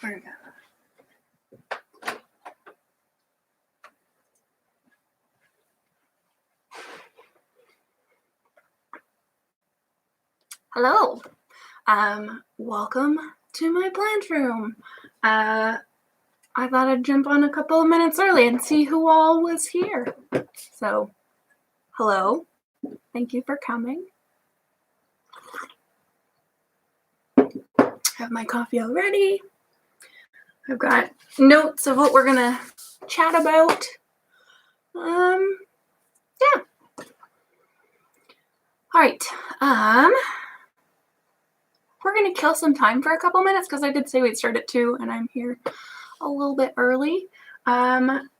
We're gonna. Hello. Welcome to my plant room. I thought I'd jump on a couple of minutes early and see who all was here. So, hello. Thank you for coming. I have my coffee already. I've got notes of what we're gonna chat about. Yeah. All right. We're gonna kill some time for a couple minutes because I did say we'd start at 2 and I'm here a little bit early.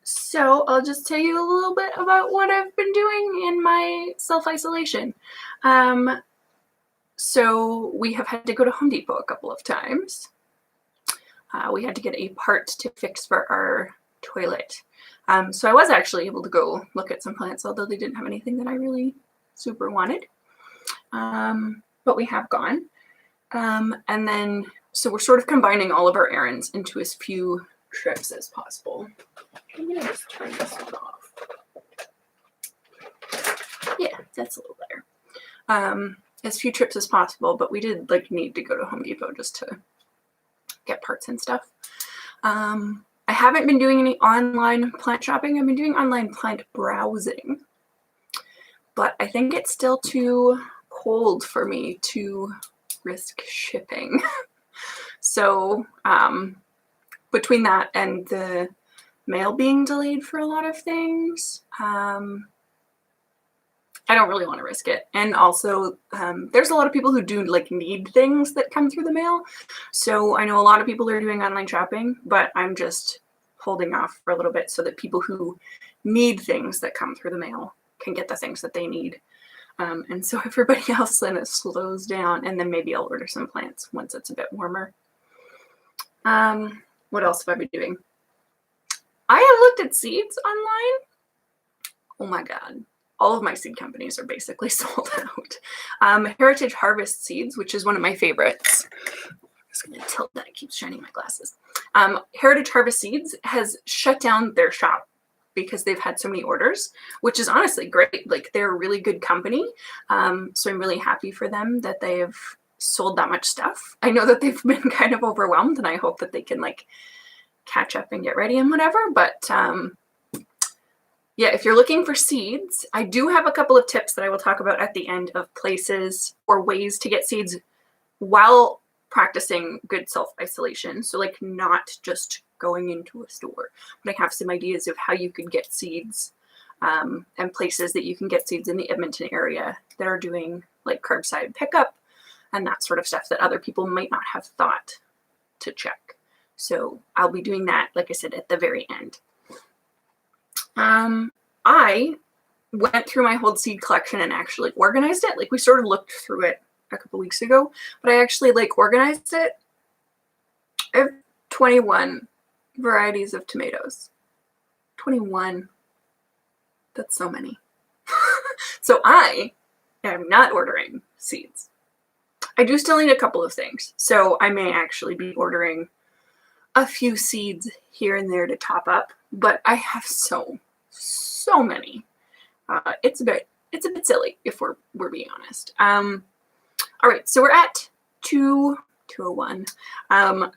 So I'll just tell you a little bit about what I've been doing in my self-isolation. So we have had to go to Home Depot a couple of times. We had to get a part to fix for our toilet. So I was actually able to go look at some plants, although they didn't have anything that I really super wanted. But we have gone. And then, so we're sort of combining all of our errands into as few trips as possible. I'm gonna just turn this one off. Yeah, that's a little better. As few trips as possible, but we did need to go to Home Depot just to get parts and stuff. I haven't been doing any online plant shopping. I've been doing online plant browsing, but I think it's still too cold for me to risk shipping. So between that and the mail being delayed for a lot of things, I don't really want to risk it. And also there's a lot of people who do need things that come through the mail. So I know a lot of people are doing online shopping, but I'm just holding off for a little bit so that people who need things that come through the mail can get the things that they need. And so everybody else then it slows down, and then maybe I'll order some plants once it's a bit warmer. What else have I been doing? I have looked at seeds online. Oh my God. All of my seed companies are basically sold out. Heritage Harvest Seeds, which is one of my favorites. I'm just going to tilt that. It keeps shining my glasses. Heritage Harvest Seeds has shut down their shop because they've had so many orders, which is honestly great. They're a really good company. So I'm really happy for them that they have sold that much stuff. I know that they've been kind of overwhelmed, and I hope that they can catch up and get ready and whatever. But yeah, if you're looking for seeds, I do have a couple of tips that I will talk about at the end of places or ways to get seeds while practicing good self-isolation. So not just going into a store, but I have some ideas of how you could get seeds and places that you can get seeds in the Edmonton area that are doing curbside pickup and that sort of stuff that other people might not have thought to check. So I'll be doing that, like I said, at the very end. I went through my whole seed collection and actually organized it. We sort of looked through it a couple weeks ago, but I actually organized it. I have 21 varieties of tomatoes. 21. That's so many. So I am not ordering seeds. I do still need a couple of things. So I may actually be ordering a few seeds here and there to top up, but I have so many. It's a bit silly if we're being honest. All right, so we're at 2:01.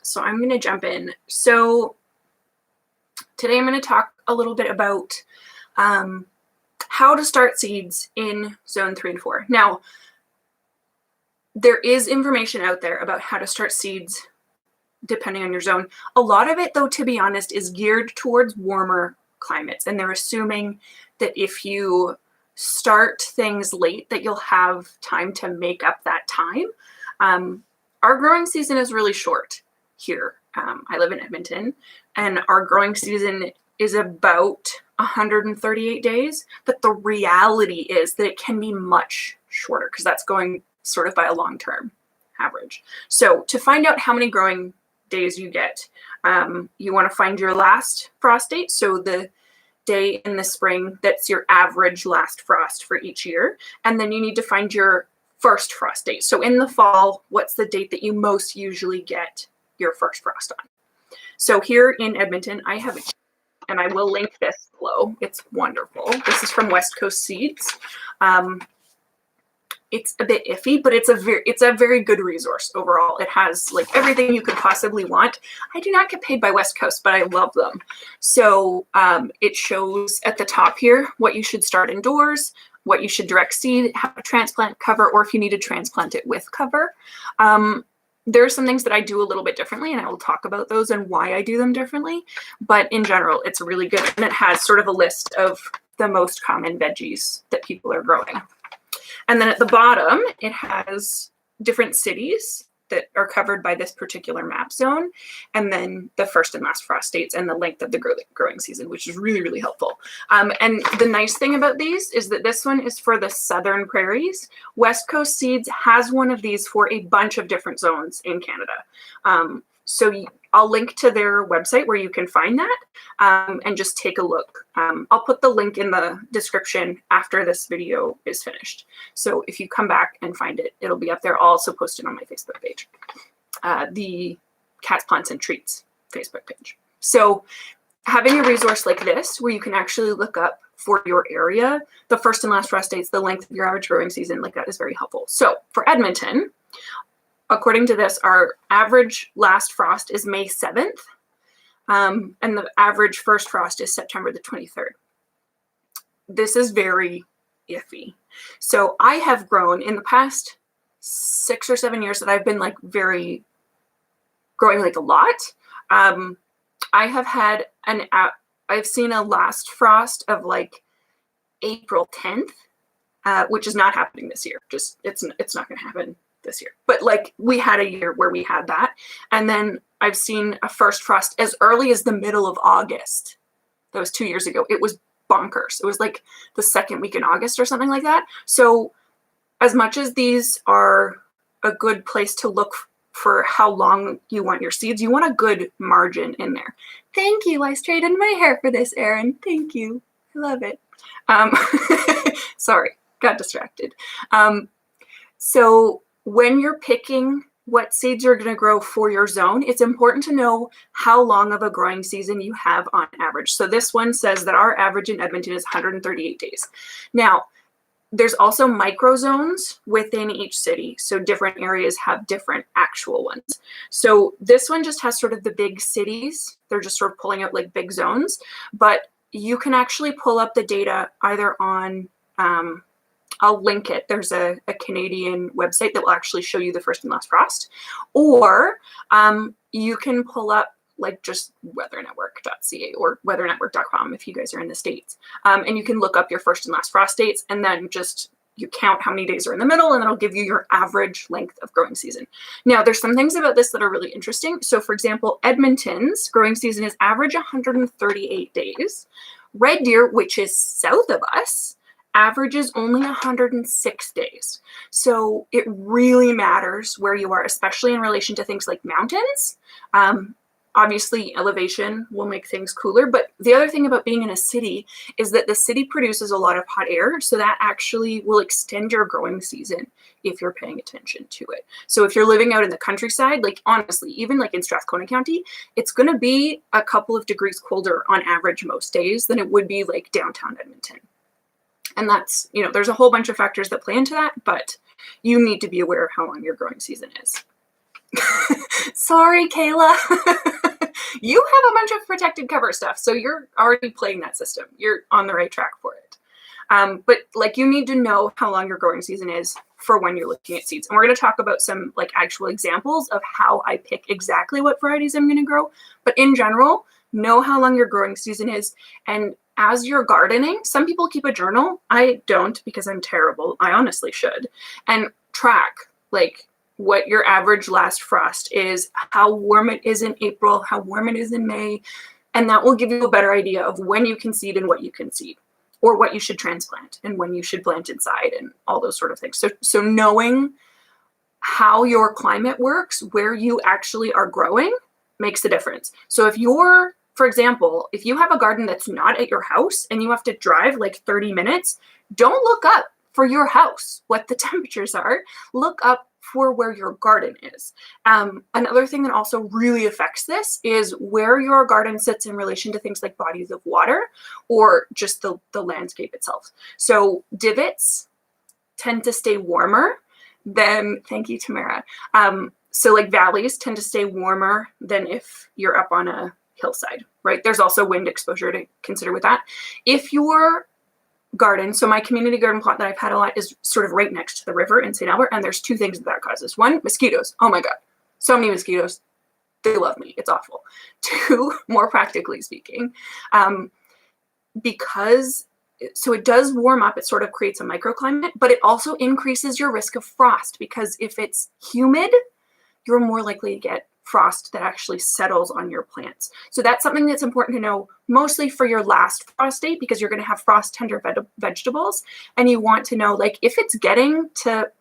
So I'm going to jump in. So today I'm going to talk a little bit about how to start seeds in zone 3 and 4. Now, there is information out there about how to start seeds depending on your zone. A lot of it, though, to be honest, is geared towards warmer climates, and they're assuming that if you start things late that you'll have time to make up that time. Our growing season is really short here. I live in Edmonton, and our growing season is about 138 days, but the reality is that it can be much shorter because that's going sort of by a long-term average. So to find out how many growing days you get, you want to find your last frost date. So the day in the spring that's your average last frost for each year. And then you need to find your first frost date. So in the fall, what's the date that you most usually get your first frost on? So here in Edmonton, I have, and I will link this below. It's wonderful. This is from West Coast Seeds. It's a bit iffy, but it's a very good resource overall. It has like everything you could possibly want. I do not get paid by West Coast, but I love them. So it shows at the top here what you should start indoors, what you should direct seed, have a transplant cover, or if you need to transplant it with cover. There are some things that I do a little bit differently, and I will talk about those and why I do them differently. But in general, it's really good, and it has sort of a list of the most common veggies that people are growing. And then at the bottom, it has different cities that are covered by this particular map zone, and then the first and last frost dates and the length of the growing season, which is really, really helpful. And the nice thing about these is that this one is for the southern prairies. West Coast Seeds has one of these for a bunch of different zones in Canada. So I'll link to their website where you can find that and just take a look. I'll put the link in the description after this video is finished. So if you come back and find it, it'll be up there. I'll also post it on my Facebook page, the Cats, Plants, and Treats Facebook page. So having a resource like this where you can actually look up for your area, the first and last frost dates, the length of your average growing season, like that is very helpful. So for Edmonton, according to this, our average last frost is May 7th, and the average first frost is September the 23rd. This is very iffy. So I have grown in the past 6 or 7 years that I've been like growing like a lot. I have had I've seen a last frost of like April 10th, which is not happening this year. Just it's not going to happen this year, but like we had a year where we had that. And then I've seen a first frost as early as the middle of August. That was 2 years ago. It was bonkers. It was like the second week in August or something like that. So as much as these are a good place to look for how long you want your seeds, you want a good margin in there. Thank you. I straightened my hair for this, Erin. Thank you. I love it. Sorry, got distracted. So when you're picking what seeds you're going to grow for your zone, it's important to know how long of a growing season you have on average. So this one says that our average in Edmonton is 138 days. Now, there's also micro zones within each city. So different areas have different actual ones. So this one just has sort of the big cities. They're just sort of pulling out like big zones, but you can actually pull up the data either on, I'll link it. There's a Canadian website that will actually show you the first and last frost, or you can pull up like just weathernetwork.ca or weathernetwork.com if you guys are in the States. And you can look up your first and last frost dates, and then just you count how many days are in the middle, and it'll give you your average length of growing season. Now, there's some things about this that are really interesting. So for example, Edmonton's growing season is average 138 days. Red Deer, which is south of us, averages only 106 days. So it really matters where you are, especially in relation to things like mountains. Obviously, elevation will make things cooler, but the other thing about being in a city is that the city produces a lot of hot air, so that actually will extend your growing season if you're paying attention to it. So if you're living out in the countryside, like honestly, even like in Strathcona County, it's going to be a couple of degrees colder on average most days than it would be like downtown Edmonton. And that's, you know, there's a whole bunch of factors that play into that, but you need to be aware of how long your growing season is. Sorry, Kayla. You have a bunch of protected cover stuff, so you're already playing that system. You're on the right track for it. But like you need to know how long your growing season is for when you're looking at seeds. And we're going to talk about some like actual examples of how I pick exactly what varieties I'm going to grow. But in general, know how long your growing season is. And as you're gardening, some people keep a journal. I don't because I'm terrible. I honestly should. And track like what your average last frost is, how warm it is in April, how warm it is in May. And that will give you a better idea of when you can seed and what you can seed, or what you should transplant and when you should plant inside and all those sort of things. So knowing how your climate works, where you actually are growing, makes a difference. So if you're, for example, if you have a garden that's not at your house and you have to drive like 30 minutes, don't look up for your house what the temperatures are. Look up for where your garden is. Another thing that also really affects this is where your garden sits in relation to things like bodies of water or just the landscape itself. So divots tend to stay warmer than, thank you, Tamara. So like valleys tend to stay warmer than if you're up on a hillside, right? There's also wind exposure to consider with that. If your garden, so my community garden plot that I've had a lot is sort of right next to the river in St. Albert, and there's two things that causes. One, mosquitoes. Oh my God, so many mosquitoes. They love me. It's awful. Two, more practically speaking, because so it does warm up, it sort of creates a microclimate, but it also increases your risk of frost, because if it's humid, you're more likely to get frost that actually settles on your plants. So that's something that's important to know, mostly for your last frost date, because you're going to have frost tender vegetables, and you want to know, like, if it's getting to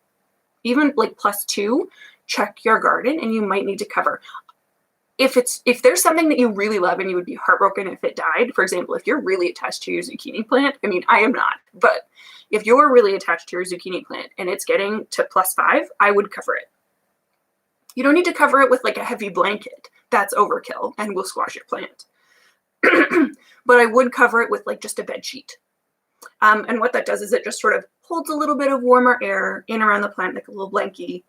even like +2, check your garden and you might need to cover. If there's something that you really love and you would be heartbroken if it died, for example, if you're really attached to your zucchini plant, I mean, I am not, but if you're really attached to your zucchini plant and it's getting to +5, I would cover it. You don't need to cover it with like a heavy blanket. That's overkill and will squash your plant. But I would cover it with like just a bed sheet. And what that does is it just sort of holds a little bit of warmer air in around the plant, like a little blankie.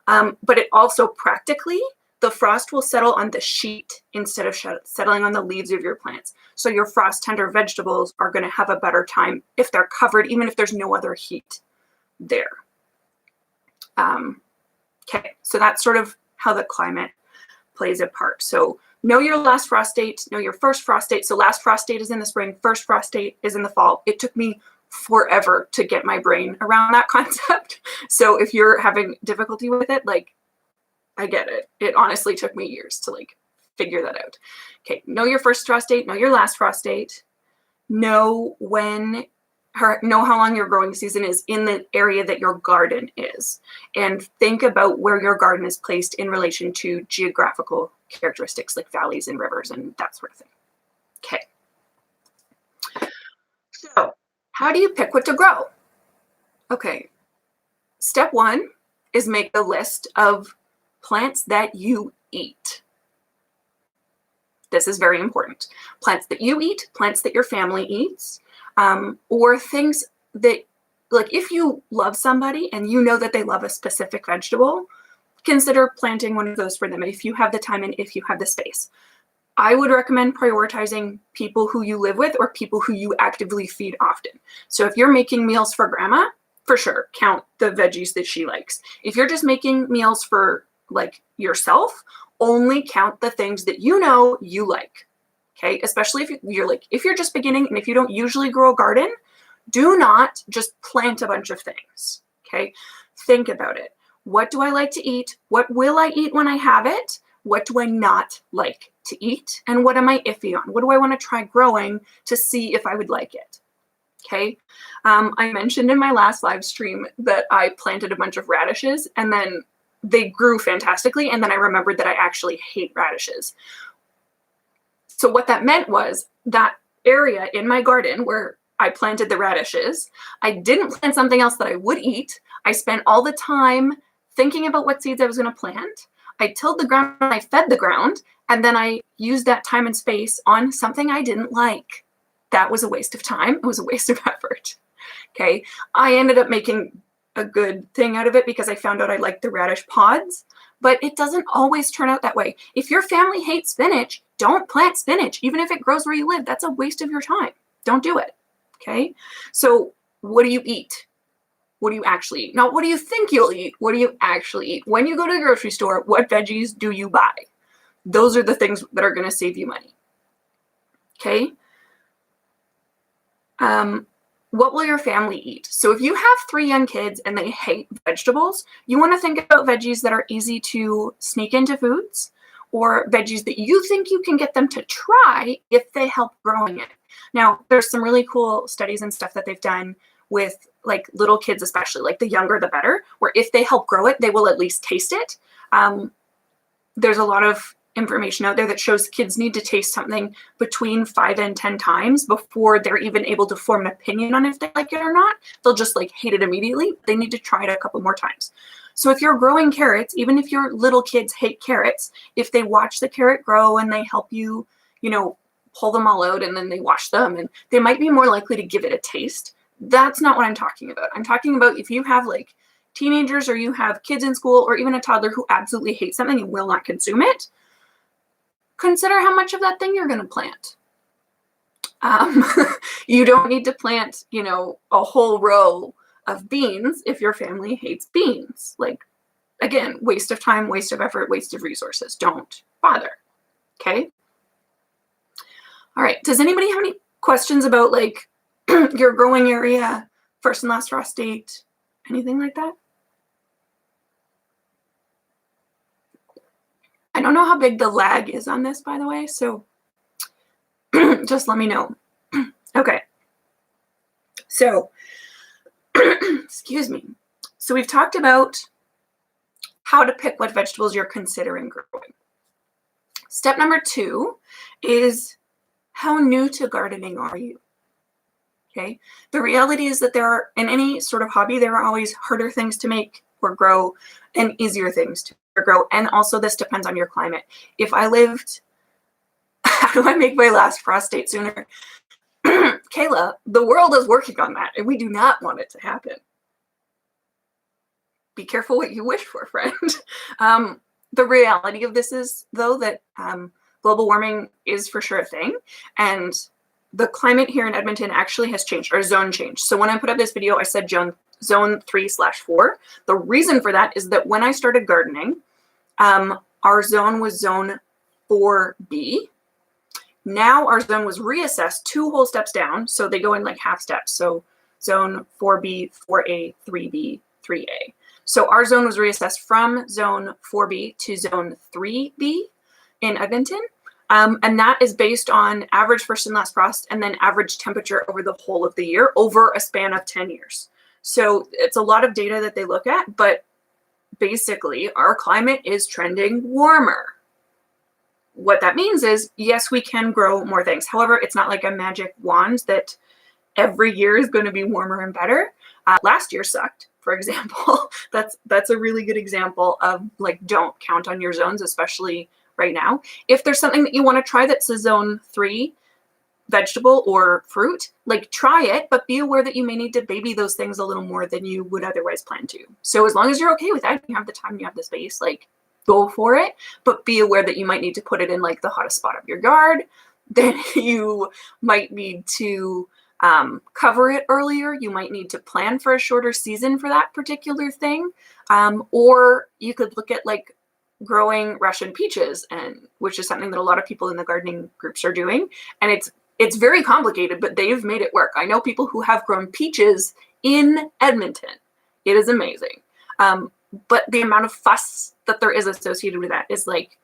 But it also practically, the frost will settle on the sheet instead of settling on the leaves of your plants. So your frost tender vegetables are going to have a better time if they're covered, even if there's no other heat there. Okay, so that's sort of how the climate plays a part. So know your last frost date, know your first frost date. So last frost date is in the spring, first frost date is in the fall. It took me forever to get my brain around that concept. So if you're having difficulty with it, like, I get it. It honestly took me years to like figure that out. Okay, know your first frost date, know your last frost date, know how long your growing season is in the area that your garden is, and think about where your garden is placed in relation to geographical characteristics like valleys and rivers and that sort of thing. Okay. So how do you pick what to grow? Okay. Step 1 is make a list of plants that you eat. This is very important. Plants that you eat, plants that your family eats, or things that, like, if you love somebody and you know that they love a specific vegetable, consider planting one of those for them if you have the time and if you have the space. I would recommend prioritizing people who you live with or people who you actively feed often. So if you're making meals for grandma, for sure, count the veggies that she likes. If you're just making meals for like yourself, only count the things that you know you like. Okay, especially if you're just beginning and if you don't usually grow a garden, do not just plant a bunch of things. Okay, think about it. What do I like to eat? What will I eat when I have it? What do I not like to eat? And what am I iffy on? What do I want to try growing to see if I would like it? Okay, I mentioned in my last live stream that I planted a bunch of radishes and then they grew fantastically. And then I remembered that I actually hate radishes. So what that meant was that area in my garden where I planted the radishes, I didn't plant something else that I would eat. I spent all the time thinking about what seeds I was going to plant. I tilled the ground, I fed the ground, and then I used that time and space on something I didn't like. That was a waste of time. It was a waste of effort. Okay. I ended up making a good thing out of it because I found out I liked the radish pods, but it doesn't always turn out that way. If your family hates spinach, don't plant spinach. Even if it grows where you live, that's a waste of your time. Don't do it. Okay. So what do you eat? What do you actually eat? Not what do you think you'll eat? What do you actually eat? When you go to the grocery store, what veggies do you buy? Those are the things that are going to save you money. Okay. What will your family eat? So if you have 3 young kids and they hate vegetables, you want to think about veggies that are easy to sneak into foods or veggies that you think you can get them to try if they help growing it. Now, there's some really cool studies and stuff that they've done with like little kids, especially like the younger, the better, where if they help grow it, they will at least taste it. There's a lot of information out there that shows kids need to taste something between 5 and 10 times before they're even able to form an opinion on if they like it or not. They'll just like hate it immediately. They need to try it a couple more times. So if you're growing carrots, even if your little kids hate carrots, if they watch the carrot grow and they help you, pull them all out and then they wash them, and they might be more likely to give it a taste. That's not what I'm talking about. I'm talking about if you have like teenagers or you have kids in school or even a toddler who absolutely hates something and will not consume it, consider how much of that thing you're going to plant. You don't need to plant, a whole row of beans if your family hates beans. Like, again, waste of time, waste of effort, waste of resources. Don't bother. Okay? All right. Does anybody have any questions about like your growing area, first and last frost date, anything like that? I don't know how big the lag is on this, by the way, so just let me know. Okay. So, excuse me. So we've talked about how to pick what vegetables you're considering growing. Step number 2 is how new to gardening are you? Okay. The reality is that in any sort of hobby, there are always harder things to make or grow and easier things to grow. And also this depends on your climate. If I lived, how do I make my last frost date sooner? Kayla, the world is working on that and we do not want it to happen. Be careful what you wish for, friend. The reality of this is, though, that global warming is for sure a thing. And the climate here in Edmonton actually has changed, or zone changed. So when I put up this video, I said zone 3/4. The reason for that is that when I started gardening, our zone was zone 4B. Now our zone was reassessed 2 whole steps down. So they go in like half steps. So zone 4B, 4A, 3B, 3A. So our zone was reassessed from zone 4B to zone 3B in Edmonton. And that is based on average first and last frost and then average temperature over the whole of the year over a span of 10 years. So it's a lot of data that they look at, but basically our climate is trending warmer. What that means is, yes, we can grow more things. However, it's not like a magic wand that every year is going to be warmer and better. Last year sucked, for example. That's a really good example of like, don't count on your zones, especially right now. If there's something that you want to try that's a zone 3 vegetable or fruit, like try it, but be aware that you may need to baby those things a little more than you would otherwise plan to. So as long as you're okay with that, you have the time, you have the space, like go for it, but be aware that you might need to put it in like the hottest spot of your yard. Then you might need to cover it earlier. You might need to plan for a shorter season for that particular thing. Or you could look at like growing Russian peaches, and which is something that a lot of people in the gardening groups are doing. And it's very complicated, but they've made it work. I know people who have grown peaches in Edmonton. It is amazing. But the amount of fuss that there is associated with that is like,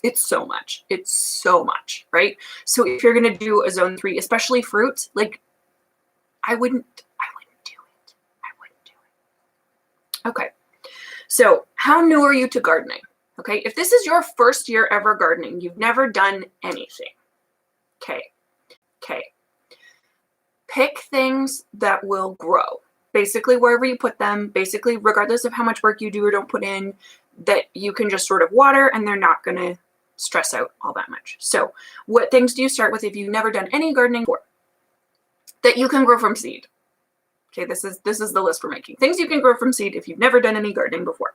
it's so much. It's so much, right? So if you're going to do a zone 3, especially fruit, like I wouldn't do it. I wouldn't do it. Okay. So how new are you to gardening? Okay. If this is your first year ever gardening, you've never done anything. Okay. Pick things that will grow. Basically, wherever you put them, basically, regardless of how much work you do or don't put in, that you can just sort of water and they're not going to stress out all that much. So what things do you start with if you've never done any gardening before that you can grow from seed? Okay, this is the list we're making. Things you can grow from seed if you've never done any gardening before.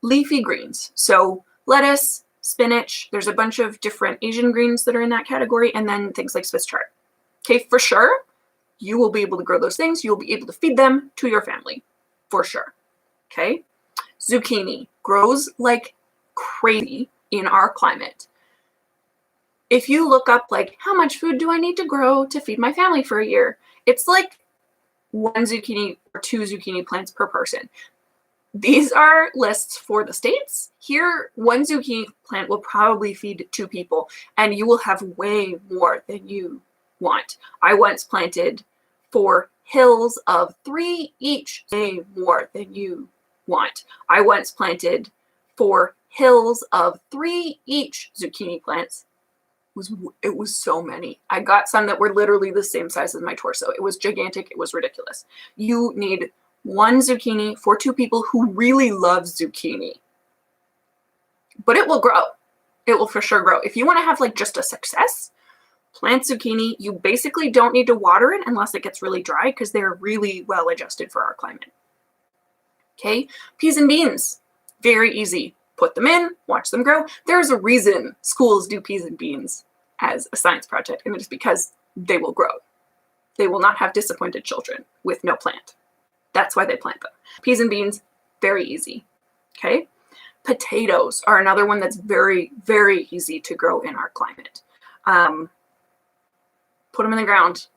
Leafy greens. So lettuce, spinach, there's a bunch of different Asian greens that are in that category, and then things like Swiss chard. Okay, for sure, you will be able to grow those things. You'll be able to feed them to your family, for sure. Okay, zucchini grows like crazy in our climate. If you look up like, how much food do I need to grow to feed my family for a year? It's like 1 zucchini or 2 zucchini plants per person. These are lists for the States. Here, 1 zucchini plant will probably feed 2 people, and you will have way more than you want. I once planted 4 hills of 3 each, way more than you want. I once planted 4 hills of 3 each zucchini plants. It was so many. I got some that were literally the same size as my torso. It was gigantic. It was ridiculous. You need one zucchini for two people who really love zucchini. But it will grow. It will for sure grow. If you want to have like just a success, plant zucchini. You basically don't need to water it unless it gets really dry because they're really well adjusted for our climate. Okay, peas and beans, very easy. Put them in, watch them grow. There's a reason schools do peas and beans as a science project, and it's because they will grow. They will not have disappointed children with no plant. That's why they plant them. Peas and beans, very easy. Okay, potatoes are another one that's very, very easy to grow in our climate. Put them in the ground,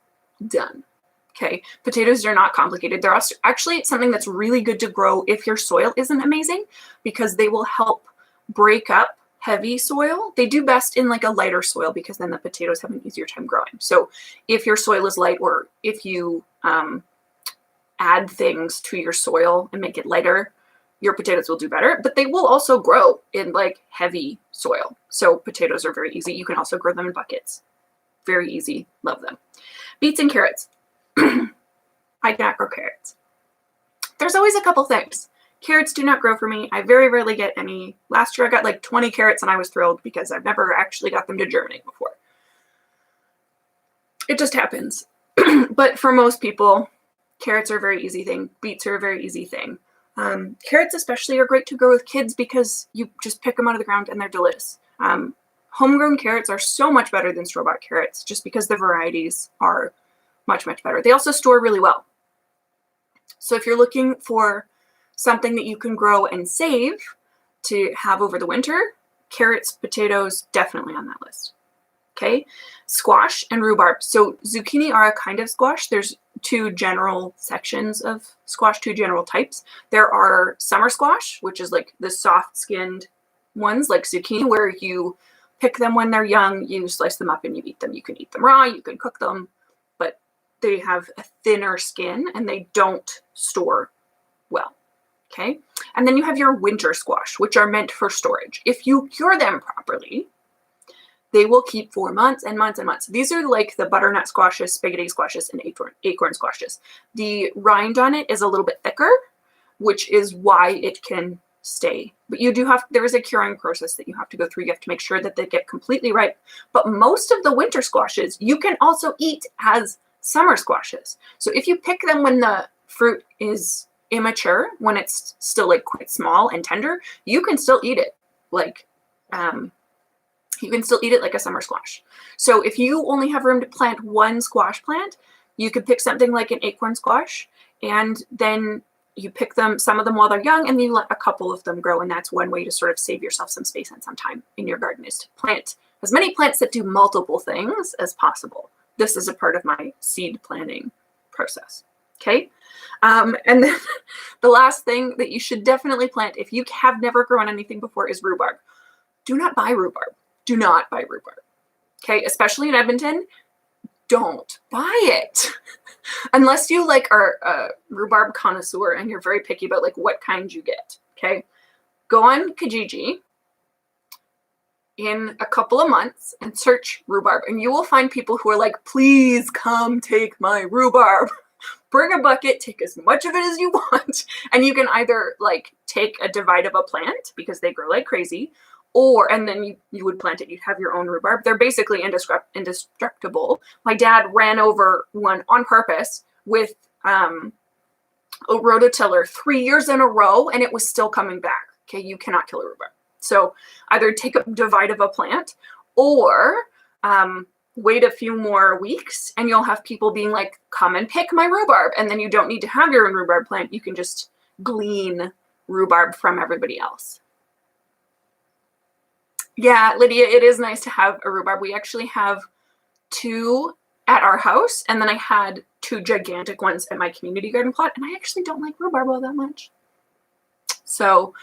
done. Okay, potatoes are not complicated. They're actually something that's really good to grow if your soil isn't amazing, because they will help break up heavy soil. They do best in like a lighter soil because then the potatoes have an easier time growing. So if your soil is light, or if you add things to your soil and make it lighter, your potatoes will do better, but they will also grow in like heavy soil. So potatoes are very easy. You can also grow them in buckets. Very easy, love them. Beets and carrots. I cannot grow carrots. There's always a couple things. Carrots do not grow for me. I very rarely get any. Last year I got like 20 carrots and I was thrilled because I've never actually got them to germinate before. It just happens. But for most people, carrots are a very easy thing. Beets are a very easy thing. Carrots especially are great to grow with kids because you just pick them out of the ground and they're delicious. Homegrown carrots are so much better than store-bought carrots just because the varieties are much, much better. They also store really well. So if you're looking for something that you can grow and save to have over the winter, carrots, potatoes, definitely on that list. Okay, squash and rhubarb. So zucchini are a kind of squash. There's two general sections of squash, two general types. There are summer squash, which is like the soft-skinned ones like zucchini, where you pick them when they're young, you slice them up and you eat them. You can eat them raw, you can cook them, but they have a thinner skin and they don't store well. Okay, and then you have your winter squash, which are meant for storage. If you cure them properly, they will keep for months and months and months. These are like the butternut squashes, spaghetti squashes, and acorn squashes. The rind on it is a little bit thicker, which is why it can stay. But you do have, there is a curing process that you have to go through. You have to make sure that they get completely ripe. But most of the winter squashes you can also eat as summer squashes. So if you pick them when the fruit is immature, when it's still like quite small and tender, you can still eat it like you can still eat it like a summer squash. So if you only have room to plant one squash plant, you could pick something like an acorn squash, and then you pick them, some of them while they're young, and then you let a couple of them grow. And that's one way to sort of save yourself some space and some time in your garden, is to plant as many plants that do multiple things as possible. This is a part of my seed planting process. Okay. And then the last thing that you should definitely plant if you have never grown anything before is rhubarb. Do not buy rhubarb. Do not buy rhubarb. Okay. Especially in Edmonton, don't buy it. Unless you like are a rhubarb connoisseur and you're very picky about like what kind you get. Okay. Go on Kijiji in a couple of months and search rhubarb, and you will find people who are like, please come take my rhubarb. Bring a bucket, take as much of it as you want. And you can either like take a divide of a plant because they grow like crazy, or, and then you would plant it, you'd have your own rhubarb. They're basically indestructible. My dad ran over one on purpose with a rototiller 3 years in a row, and it was still coming back. Okay, you cannot kill a rhubarb. So either take a divide of a plant, or wait a few more weeks and you'll have people being like, come and pick my rhubarb. And then you don't need to have your own rhubarb plant. You can just glean rhubarb from everybody else. Yeah, Lydia, it is nice to have a rhubarb. We actually have 2 at our house, and then I had 2 gigantic ones at my community garden plot, and I actually don't like rhubarb all that much. So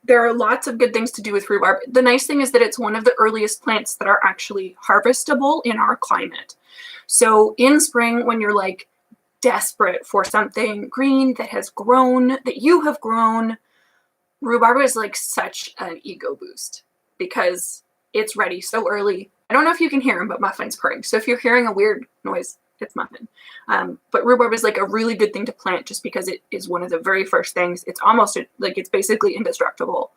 there are lots of good things to do with rhubarb. The nice thing is that it's one of the earliest plants that are actually harvestable in our climate. So in spring, when you're like desperate for something green that has grown, that you have grown, rhubarb is like such an ego boost because it's ready so early. I don't know if you can hear him, but Muffin's purring. So if you're hearing a weird noise, it's muffin. But rhubarb is like a really good thing to plant just because it is one of the very first things. It's almost like it's basically indestructible.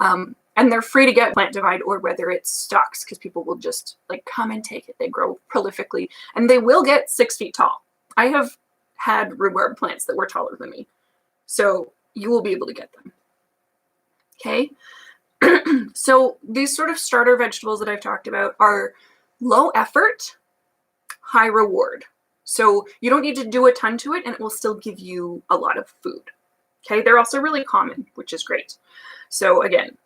And they're free to get Plant Divide or whether it's stalks because people will just like come and take it. They grow prolifically and they will get 6 feet tall. I have had rhubarb plants that were taller than me. So you will be able to get them. Okay. So these sort of starter vegetables that I've talked about are low effort, high reward. So you don't need to do a ton to it and it will still give you a lot of food. Okay. They're also really common, which is great. So again,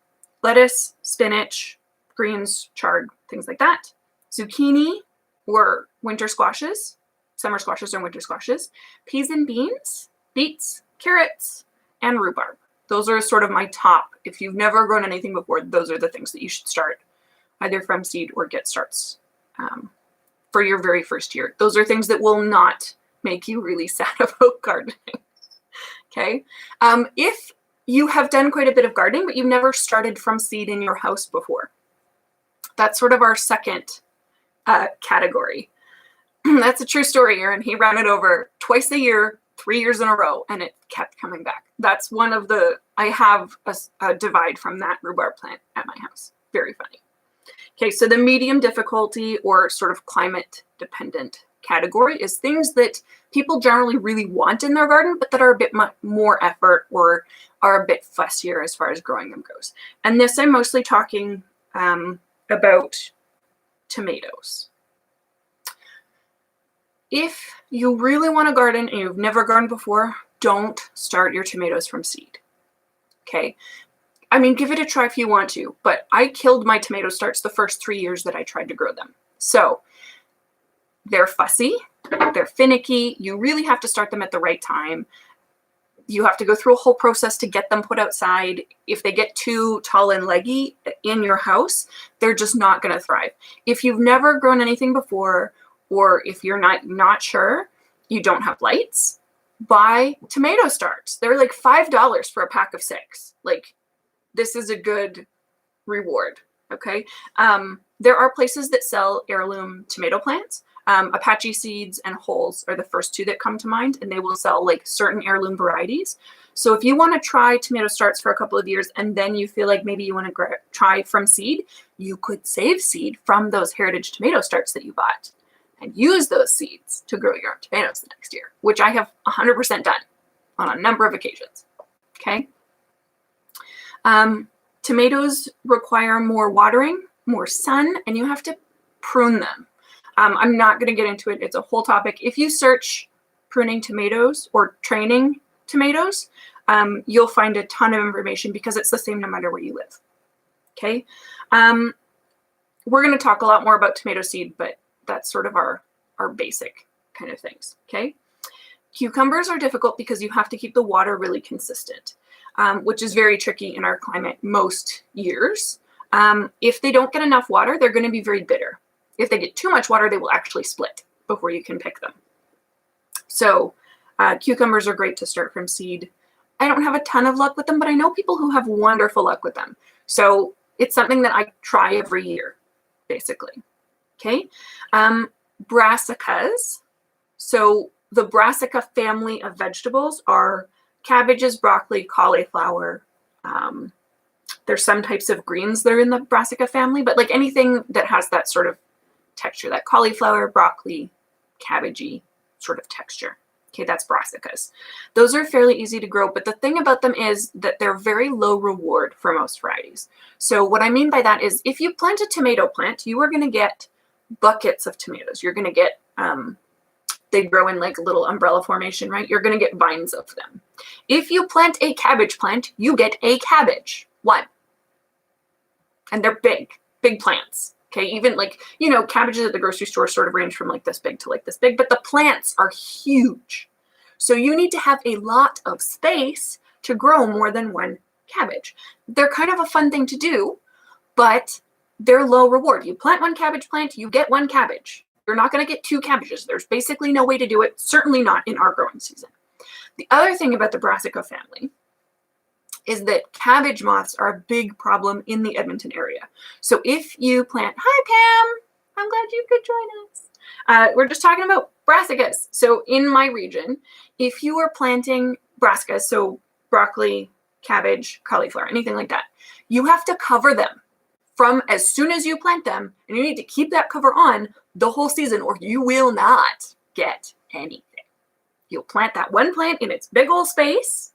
lettuce, spinach, greens, chard, things like that. Zucchini or winter squashes, summer squashes or winter squashes, peas and beans, beets, carrots, and rhubarb. Those are sort of my top. If you've never grown anything before, those are the things that you should start either from seed or get starts for your very first year. Those are things that will not make you really sad about gardening. Okay. If you have done quite a bit of gardening, but you've never started from seed in your house before, that's sort of our second category. That's a true story, Aaron. He ran it over twice a year, 3 years in a row, and it kept coming back. That's one of the, I have a divide from that rhubarb plant at my house. Very funny. Okay, so the medium difficulty or sort of climate dependent category is things that people generally really want in their garden, but that are a bit more effort or are a bit fussier as far as growing them goes. And this, I'm mostly talking about tomatoes. If you really want to garden and you've never gardened before, don't start your tomatoes from seed. Okay. I mean, give it a try if you want to, but I killed my tomato starts the first 3 years that I tried to grow them. So they're fussy, they're finicky. You really have to start them at the right time. You have to go through a whole process to get them put outside. If they get too tall and leggy in your house, they're just not going to thrive. If you've never grown anything before, or if you're not sure, you don't have lights, buy tomato starts. They're like $5 for a pack of 6. Like, this is a good reward, okay? There are places that sell heirloom tomato plants. Apache Seeds and Holes are the first two that come to mind, and they will sell like certain heirloom varieties. So if you want to try tomato starts for a couple of years and then you feel like maybe you want to try from seed, you could save seed from those heritage tomato starts that you bought and use those seeds to grow your own tomatoes the next year, which I have 100% done on a number of occasions. Okay. Tomatoes require more watering, more sun, and you have to prune them. I'm not going to get into it. It's a whole topic. If you search pruning tomatoes or training tomatoes, you'll find a ton of information because it's the same no matter where you live. Okay. We're going to talk a lot more about tomato seed, but that's sort of our basic kind of things. Okay. Cucumbers are difficult because you have to keep the water really consistent, which is very tricky in our climate most years. If they don't get enough water, they're going to be very bitter. If they get too much water, they will actually split before you can pick them. So cucumbers are great to start from seed. I don't have a ton of luck with them, but I know people who have wonderful luck with them. So it's something that I try every year, basically. Okay. Brassicas. So the brassica family of vegetables are cabbages, broccoli, cauliflower. There's some types of greens that are in the brassica family, but like anything that has that sort of texture, that cauliflower, broccoli, cabbagey sort of texture. Okay, that's brassicas. Those are fairly easy to grow, but the thing about them is that they're very low reward for most varieties. So what I mean by that is if you plant a tomato plant, you are going to get buckets of tomatoes. You're going to get, they grow in like a little umbrella formation, right? You're going to get vines of them. If you plant a cabbage plant, you get a cabbage, one. And they're big, big plants. Okay, even like, you know, cabbages at the grocery store sort of range from like this big to like this big, but the plants are huge. So you need to have a lot of space to grow more than one cabbage. They're kind of a fun thing to do, but they're low reward. You plant one cabbage plant, you get one cabbage. You're not going to get 2 cabbages. There's basically no way to do it, certainly not in our growing season. The other thing about the brassica family is that cabbage moths are a big problem in the Edmonton area. So if you plant, hi Pam, I'm glad you could join us. We're just talking about brassicas. So in my region, if you are planting brassicas, so broccoli, cabbage, cauliflower, anything like that, you have to cover them from as soon as you plant them, and you need to keep that cover on the whole season or you will not get anything. You'll plant that one plant in its big old space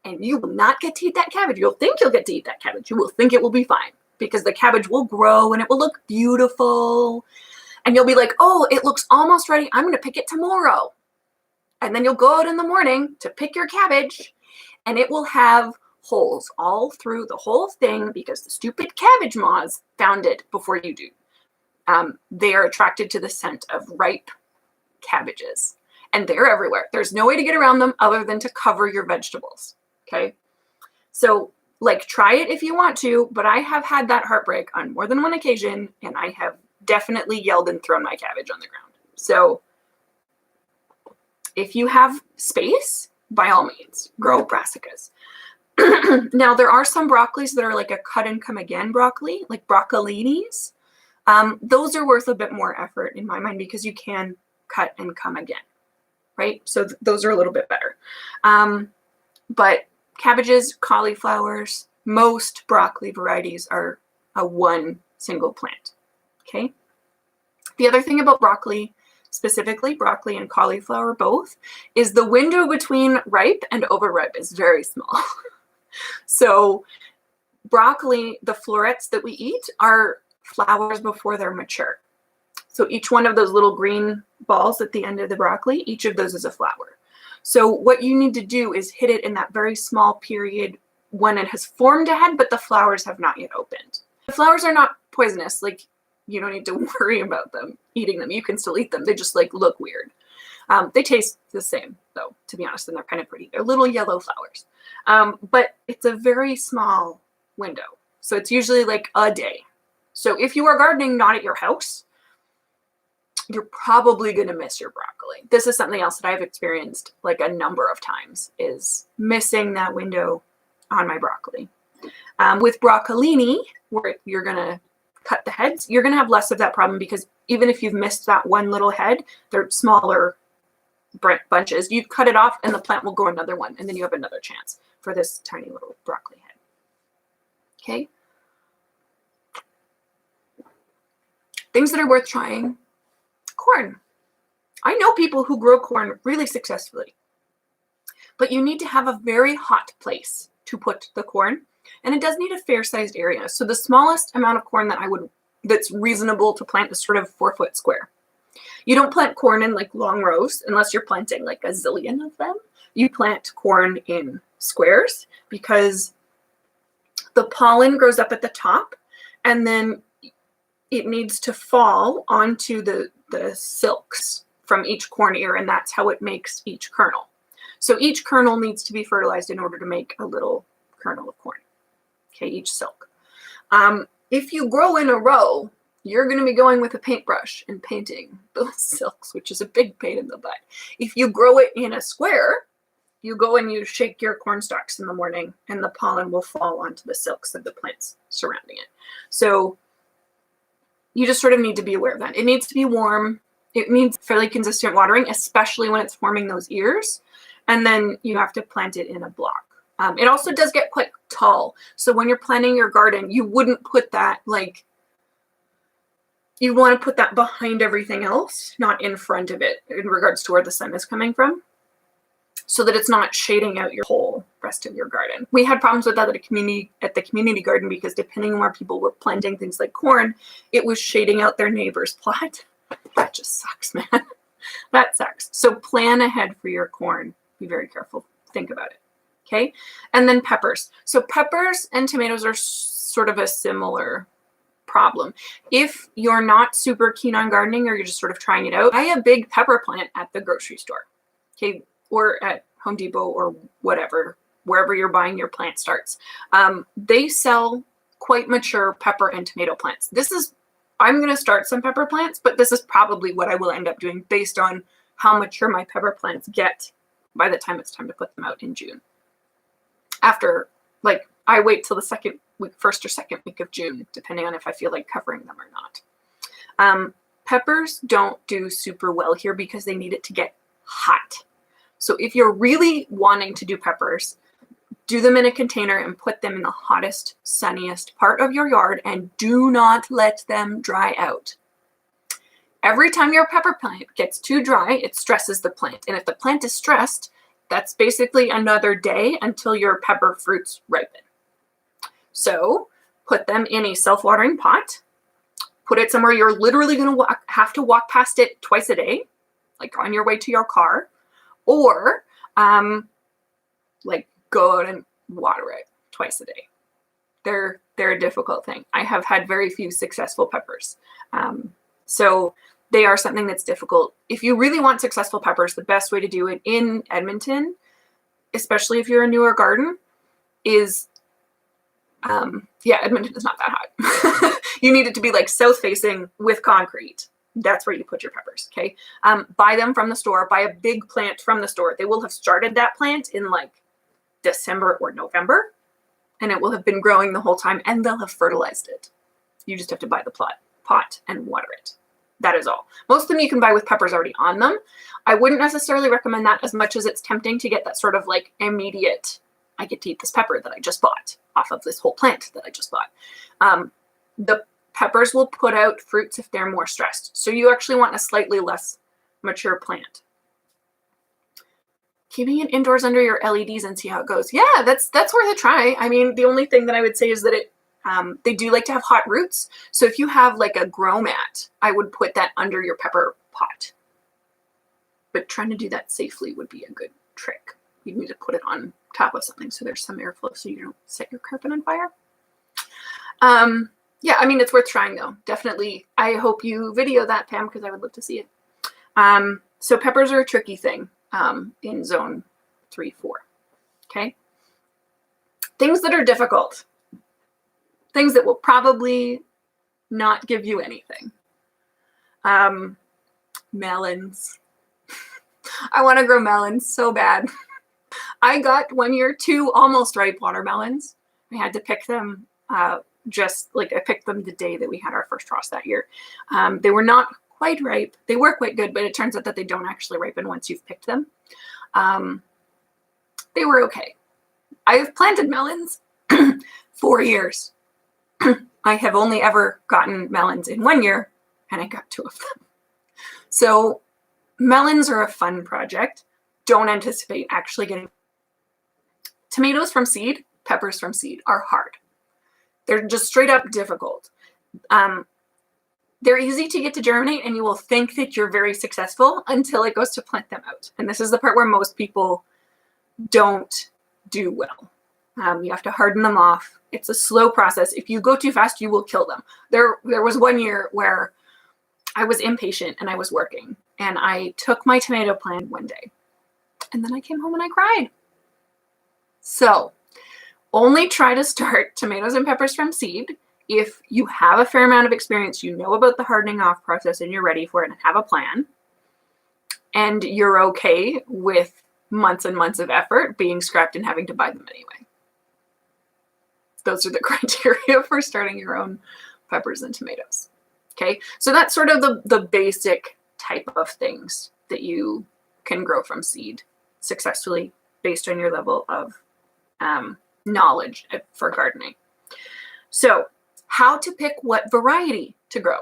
and you will not get to eat that cabbage. You'll think you'll get to eat that cabbage. You will think it will be fine because the cabbage will grow and it will look beautiful. And you'll be like, oh, it looks almost ready. I'm going to pick it tomorrow. And then you'll go out in the morning to pick your cabbage and it will have holes all through the whole thing because the stupid cabbage moths found it before you do. They are attracted to the scent of ripe cabbages and they're everywhere. There's no way to get around them other than to cover your vegetables. Okay. So like try it if you want to, but I have had that heartbreak on more than one occasion and I have definitely yelled and thrown my cabbage on the ground. So if you have space, by all means, grow brassicas. Now, there are some broccolis that are like a cut and come again broccoli, like broccolinis. Those are worth a bit more effort in my mind because you can cut and come again, right? So those are a little bit better. But cabbages, cauliflowers, most broccoli varieties are a one single plant, okay? The other thing about broccoli, specifically broccoli and cauliflower both, is the window between ripe and overripe is very small. So broccoli, the florets that we eat are flowers before they're mature. So each one of those little green balls at the end of the broccoli, each of those is a flower. So what you need to do is hit it in that very small period when it has formed a head, but the flowers have not yet opened. The flowers are not poisonous. Like you don't need to worry about them, eating them. You can still eat them. They just like look weird. They taste the same though, to be honest, and they're kind of pretty. They're little yellow flowers. But it's a very small window. So it's usually like a day. So if you are gardening not at your house, you're probably going to miss your broccoli. This is something else that I've experienced like a number of times is missing that window on my broccoli. With broccolini, where you're going to cut the heads, you're going to have less of that problem because even if you've missed that one little head, they're smaller bunches. You cut it off and the plant will grow another one and then you have another chance for this tiny little broccoli head. Okay. Things that are worth trying. Corn. I know people who grow corn really successfully, but you need to have a very hot place to put the corn and it does need a fair-sized area. So the smallest amount of corn that's reasonable to plant is sort of 4-foot square. You don't plant corn in like long rows unless you're planting like a zillion of them. You plant corn in squares because the pollen grows up at the top and then it needs to fall onto the silks from each corn ear, and that's how it makes each kernel. So each kernel needs to be fertilized in order to make a little kernel of corn. Okay, each silk. If you grow in a row, you're going to be going with a paintbrush and painting those silks, which is a big pain in the butt. If you grow it in a square, you go and you shake your corn stalks in the morning and the pollen will fall onto the silks of the plants surrounding it. So you just sort of need to be aware of that. It needs to be warm. It needs fairly consistent watering, especially when it's forming those ears. And then you have to plant it in a block. It also does get quite tall. So when you're planting your garden, you wouldn't put that you want to put that behind everything else, not in front of it in regards to where the sun is coming from, so that it's not shading out your whole rest of your garden. We had problems with that at the community garden because depending on where people were planting things like corn, it was shading out their neighbor's plot. That just sucks, man. That sucks. So plan ahead for your corn. Be very careful. Think about it. Okay. And then peppers. So peppers and tomatoes are sort of a similar problem. If you're not super keen on gardening or you're just sort of trying it out, buy a big pepper plant at the grocery store. Okay. Or at Home Depot or whatever, wherever you're buying your plant starts. They sell quite mature pepper and tomato plants. I'm going to start some pepper plants, but this is probably what I will end up doing based on how mature my pepper plants get by the time it's time to put them out in June. After, I wait till the first or second week of June, depending on if I feel like covering them or not. Peppers don't do super well here because they need it to get hot. So if you're really wanting to do peppers, do them in a container and put them in the hottest, sunniest part of your yard, and do not let them dry out. Every time your pepper plant gets too dry, it stresses the plant. And if the plant is stressed, that's basically another day until your pepper fruits ripen. So put them in a self-watering pot. Put it somewhere you're literally going to have to walk past it twice a day, like on your way to your car, or like go out and water it twice a day. They're a difficult thing. I have had very few successful peppers. So they are something that's difficult. If you really want successful peppers, the best way to do it in Edmonton, especially if you're a newer garden, is, Edmonton is not that hot. You need it to be like south facing with concrete. That's where you put your peppers, okay? Buy them from the store. Buy a big plant from the store. They will have started that plant in like December or November, and it will have been growing the whole time, and they'll have fertilized it. You just have to buy the pot and water it. That is all. Most of them you can buy with peppers already on them. I wouldn't necessarily recommend that as much as it's tempting to get that sort of like immediate, I get to eat this pepper that I just bought off of this whole plant that I just bought. The peppers will put out fruits if they're more stressed. So you actually want a slightly less mature plant. Keeping it indoors under your LEDs and see how it goes. Yeah, that's worth a try. I mean, the only thing that I would say is that they do like to have hot roots. So if you have like a grow mat, I would put that under your pepper pot. But trying to do that safely would be a good trick. You need to put it on top of something so there's some airflow so you don't set your carpet on fire. Yeah, I mean, it's worth trying though. Definitely. I hope you video that, Pam, because I would love to see it. So peppers are a tricky thing in zone 3-4. Okay. Things that are difficult. Things that will probably not give you anything. Melons. I want to grow melons so bad. I got one year 2 almost ripe watermelons. I had to pick them I picked them the day that we had our first frost that year. They were not quite ripe. They were quite good, but it turns out that they don't actually ripen once you've picked them. They were okay. I've planted melons 4 years. I have only ever gotten melons in 1 year, and I got 2 of them. So melons are a fun project. Don't anticipate actually getting tomatoes from seed, peppers from seed are hard. They're just straight up difficult. They're easy to get to germinate, and you will think that you're very successful until it goes to plant them out. And this is the part where most people don't do well. You have to harden them off. It's a slow process. If you go too fast, you will kill them. There was 1 year where I was impatient and I was working, and I took my tomato plant one day, and then I came home and I cried. So only try to start tomatoes and peppers from seed if you have a fair amount of experience, you know about the hardening off process, and you're ready for it and have a plan, and you're okay with months and months of effort being scrapped and having to buy them anyway. Those are the criteria for starting your own peppers and tomatoes. Okay, so that's sort of the basic type of things that you can grow from seed successfully based on your level of knowledge for gardening. So how to pick what variety to grow.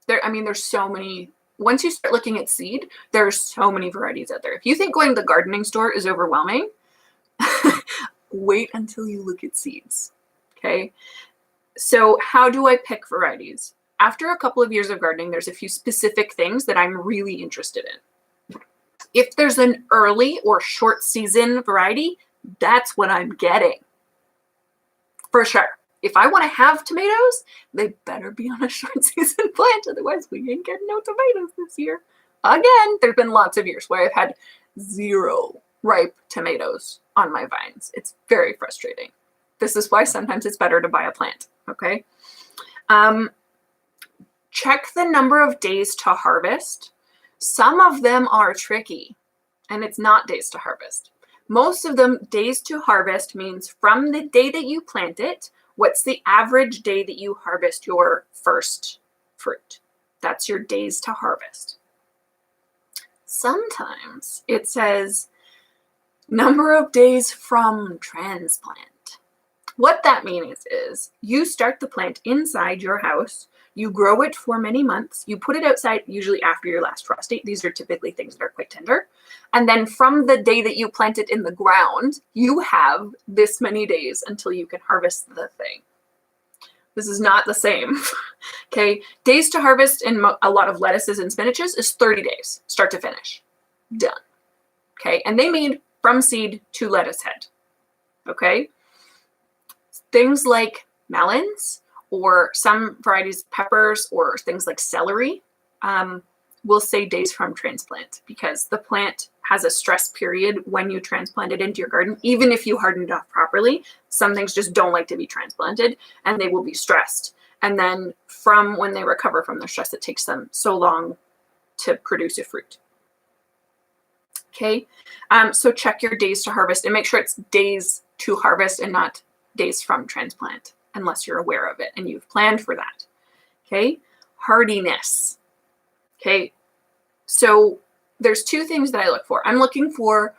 There's so many. Once you start looking at seed, there's so many varieties out there. If you think going to the gardening store is overwhelming, wait until you look at seeds. Okay. So how do I pick varieties? After a couple of years of gardening, there's a few specific things that I'm really interested in. If there's an early or short season variety, that's what I'm getting. For sure. If I want to have tomatoes, they better be on a short season plant. Otherwise, we ain't getting no tomatoes this year. Again, there's been lots of years where I've had 0 ripe tomatoes on my vines. It's very frustrating. This is why sometimes it's better to buy a plant. Okay. Check the number of days to harvest. Some of them are tricky, and it's not days to harvest. Most of them, days to harvest means from the day that you plant it, what's the average day that you harvest your first fruit. That's your days to harvest. Sometimes it says number of days from transplant. What that means is you start the plant inside your house, you grow it for many months, you put it outside usually after your last frost date. These are typically things that are quite tender. And then from the day that you plant it in the ground, you have this many days until you can harvest the thing. This is not the same. Okay, days to harvest in a lot of lettuces and spinaches is 30 days, start to finish. Done. Okay, and they mean from seed to lettuce head. Okay, things like melons or some varieties of peppers or things like celery will say days from transplant, because the plant has a stress period when you transplant it into your garden. Even if you harden it off properly, some things just don't like to be transplanted and they will be stressed. And then from when they recover from the stress, it takes them so long to produce a fruit. Okay, so check your days to harvest and make sure it's days to harvest and not days from transplant, unless you're aware of it and you've planned for that. Okay, hardiness. Okay, so there's two things that I look for. I'm looking for,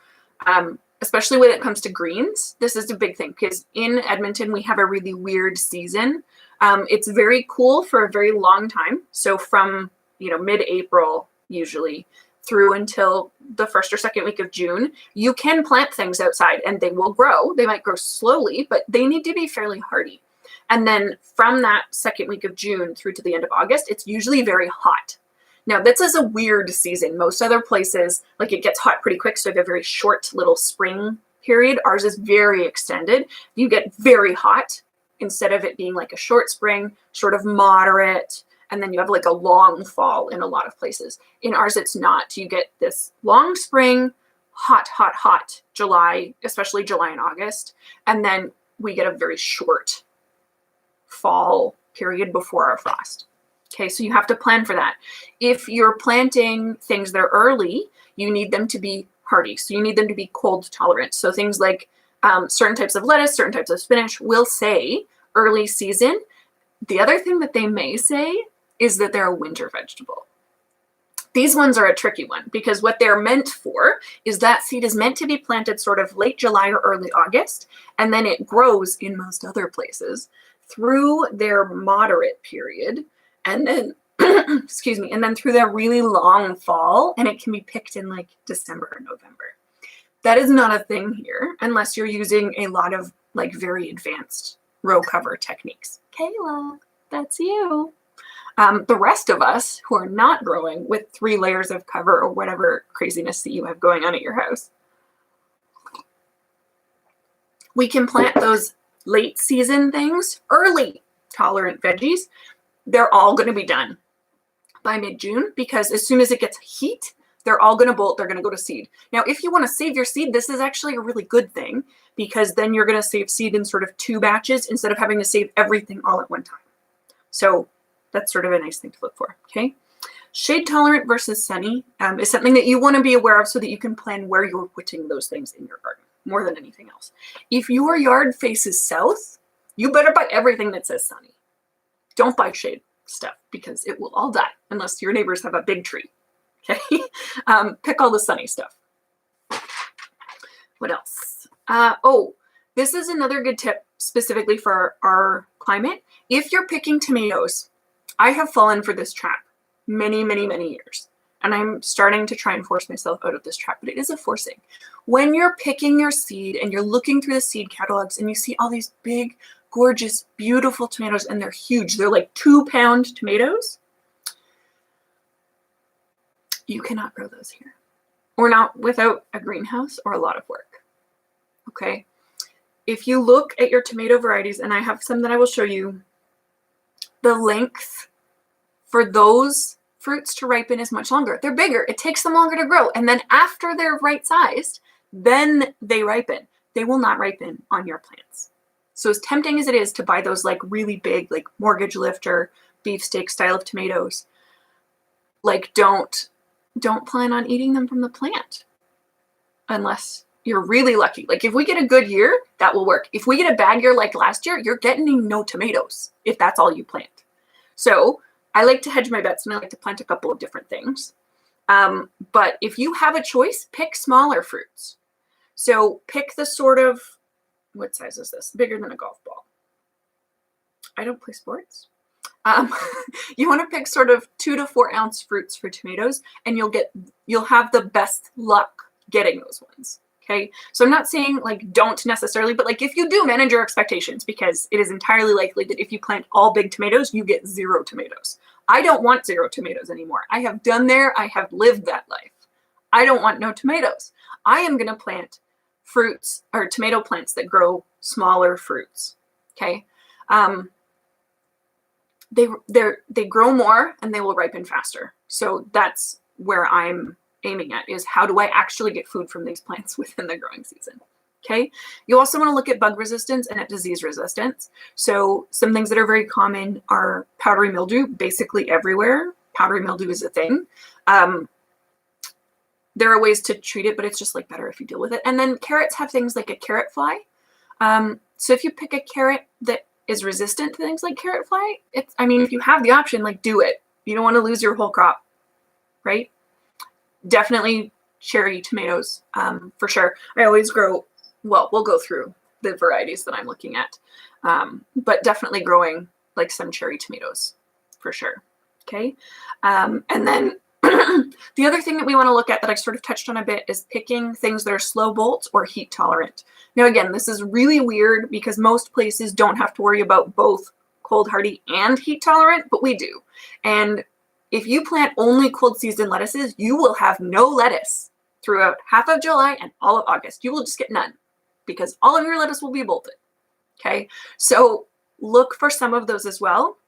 especially when it comes to greens, this is a big thing, because in Edmonton, we have a really weird season. It's very cool for a very long time. So from, mid-April, usually, through until the first or second week of June, you can plant things outside and they will grow. They might grow slowly, but they need to be fairly hardy. And then from that second week of June through to the end of August, it's usually very hot. Now, this is a weird season. Most other places, like, it gets hot pretty quick, so you have a very short little spring period. Ours is very extended. You get very hot instead of it being like a short spring, sort of moderate, and then you have like a long fall in a lot of places. In ours, it's not. You get this long spring, hot, hot, hot July, especially July and August, and then we get a very short fall period before our frost. Okay, so you have to plan for that. If you're planting things that are early, you need them to be hardy. So you need them to be cold tolerant. So things like certain types of lettuce, certain types of spinach will say early season. The other thing that they may say is that they're a winter vegetable. These ones are a tricky one, because what they're meant for is that seed is meant to be planted sort of late July or early August, and then it grows in most other places through their moderate period, and then, excuse me, and then through their really long fall, and it can be picked in like December or November. That is not a thing here, unless you're using a lot of like very advanced row cover techniques. Kayla, that's you. The rest of us who are not growing with 3 layers of cover or whatever craziness that you have going on at your house, we can plant those late season things, early tolerant veggies. They're all going to be done by mid-June, because as soon as it gets heat, they're all going to bolt. They're going to go to seed. Now, if you want to save your seed, this is actually a really good thing, because then you're going to save seed in sort of 2 batches instead of having to save everything all at one time. So that's sort of a nice thing to look for. Okay. Shade tolerant versus sunny is something that you want to be aware of, so that you can plan where you're putting those things in your garden more than anything else. If your yard faces south, you better buy everything that says sunny. Don't buy shade stuff, because it will all die unless your neighbors have a big tree. Okay. Pick all the sunny stuff. What else? This is another good tip specifically for our climate. If you're picking tomatoes, I have fallen for this trap many, many, many years. And I'm starting to try and force myself out of this trap, but it is a forcing. When you're picking your seed and you're looking through the seed catalogs and you see all these big, gorgeous, beautiful tomatoes, and they're huge, they're like 2-pound tomatoes, you cannot grow those here. Or not without a greenhouse or a lot of work. Okay? If you look at your tomato varieties, and I have some that I will show you, the length for those fruits to ripen is much longer. They're bigger. It takes them longer to grow. And then after they're right-sized, then they ripen. They will not ripen on your plants. So as tempting as it is to buy those like really big, like mortgage lifter, beefsteak style of tomatoes, like don't plan on eating them from the plant unless you're really lucky. Like if we get a good year, that will work. If we get a bad year like last year, you're getting no tomatoes if that's all you plant. So I like to hedge my bets and I like to plant a couple of different things. But if you have a choice, pick smaller fruits. So pick the sort of, what size is this? Bigger than a golf ball. I don't play sports. You want to pick sort of 2 to 4 ounce fruits for tomatoes, and you'll have the best luck getting those ones. Okay. So I'm not saying like don't necessarily, but like if you do, manage your expectations, because it is entirely likely that if you plant all big tomatoes, you get 0 tomatoes. I don't want 0 tomatoes anymore. I have done there. I have lived that life. I don't want no tomatoes. I am going to plant fruits or tomato plants that grow smaller fruits. Okay. They grow more and they will ripen faster. So that's where I'm aiming at, is how do I actually get food from these plants within the growing season? Okay. You also want to look at bug resistance and at disease resistance. So some things that are very common are powdery mildew. Basically everywhere, powdery mildew is a thing. There are ways to treat it, but it's just like better if you deal with it. And then carrots have things like a carrot fly. So if you pick a carrot that is resistant to things like carrot fly, if you have the option, like do it. You don't want to lose your whole crop, right? Definitely cherry tomatoes, for sure. I always grow, well, we'll go through the varieties that I'm looking at, but definitely growing like some cherry tomatoes for sure. Okay. And then the other thing that we want to look at that I sort of touched on a bit is picking things that are slow bolt or heat tolerant. Now, again, this is really weird because most places don't have to worry about both cold hardy and heat tolerant, but we do. And if you plant only cold season lettuces, you will have no lettuce throughout half of July and all of August. You will just get none because all of your lettuce will be bolted. Okay. So look for some of those as well,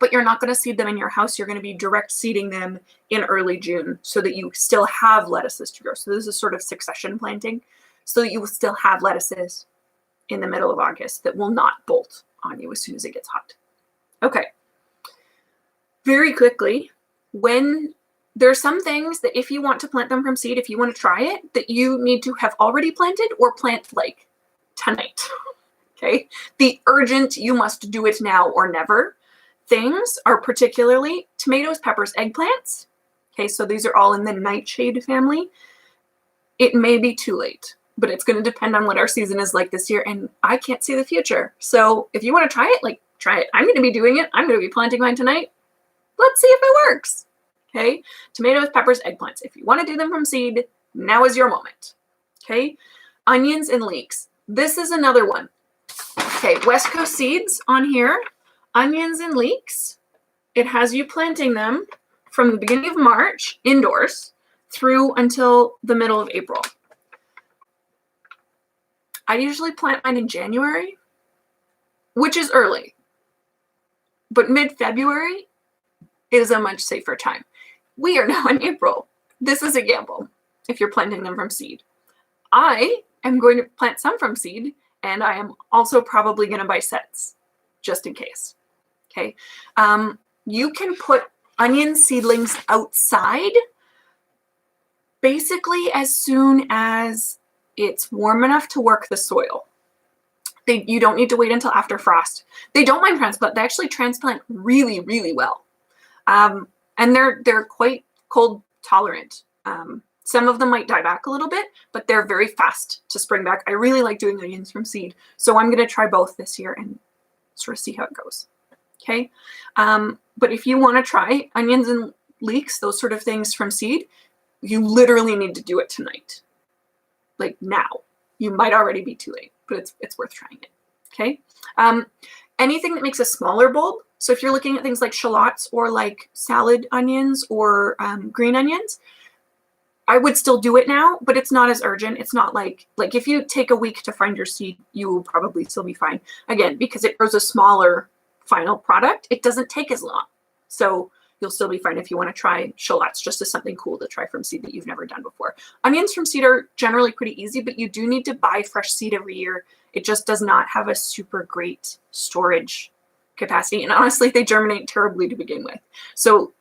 but you're not going to seed them in your house. You're going to be direct seeding them in early June so that you still have lettuces to grow. So this is sort of succession planting so that you will still have lettuces in the middle of August that will not bolt on you as soon as it gets hot. Okay. Very quickly, when there are some things that if you want to plant them from seed, if you want to try it, that you need to have already planted or plant like tonight. Okay. The urgent, you must do it now or never things are particularly tomatoes, peppers, eggplants. Okay. So these are all in the nightshade family. It may be too late, but it's going to depend on what our season is like this year. And I can't see the future. So if you want to try it, like try it. I'm going to be doing it. I'm going to be planting mine tonight. Let's see if it works. Okay. Tomatoes, peppers, eggplants. If you want to do them from seed, now is your moment. Okay. Onions and leeks. This is another one. Okay. West Coast Seeds on here. Onions and leeks. It has you planting them from the beginning of March indoors through until the middle of April. I usually plant mine in January, which is early. But mid-February is a much safer time. We are now in April. This is a gamble if you're planting them from seed. I am going to plant some from seed, and I am also probably going to buy sets just in case. Okay. You can put onion seedlings outside basically as soon as it's warm enough to work the soil. You don't need to wait until after frost. They don't mind transplant. They actually transplant really, really well. And they're quite cold tolerant. Some of them might die back a little bit, but they're very fast to spring back. I really like doing onions from seed. So I'm going to try both this year and sort of see how it goes. Okay. But if you want to try onions and leeks, those sort of things from seed, you literally need to do it tonight. Like now. You might already be too late, but it's worth trying it. Okay. Anything that makes a smaller bulb. So if you're looking at things like shallots or like salad onions or green onions, I would still do it now, but it's not as urgent. It's not like if you take a week to find your seed, you will probably still be fine. Again, because it grows a smaller final product, it doesn't take as long. So you'll still be fine if you want to try shallots just as something cool to try from seed that you've never done before. Onions from seed are generally pretty easy, but you do need to buy fresh seed every year. It just does not have a super great storage capacity. And honestly, they germinate terribly to begin with. So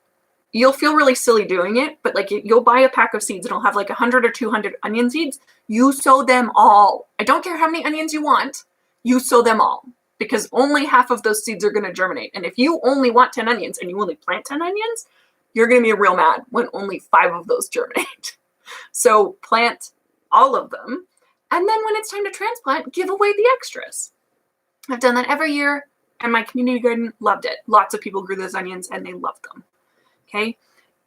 you'll feel really silly doing it, but like you'll buy a pack of seeds and it'll have like 100 or 200 onion seeds. You sow them all. I don't care how many onions you want. You sow them all because only half of those seeds are going to germinate. And if you only want 10 onions and you only plant 10 onions, you're going to be real mad when only 5 of those germinate. So plant all of them. And then when it's time to transplant, give away the extras. I've done that every year, and my community garden loved it. Lots of people grew those onions and they loved them. Okay.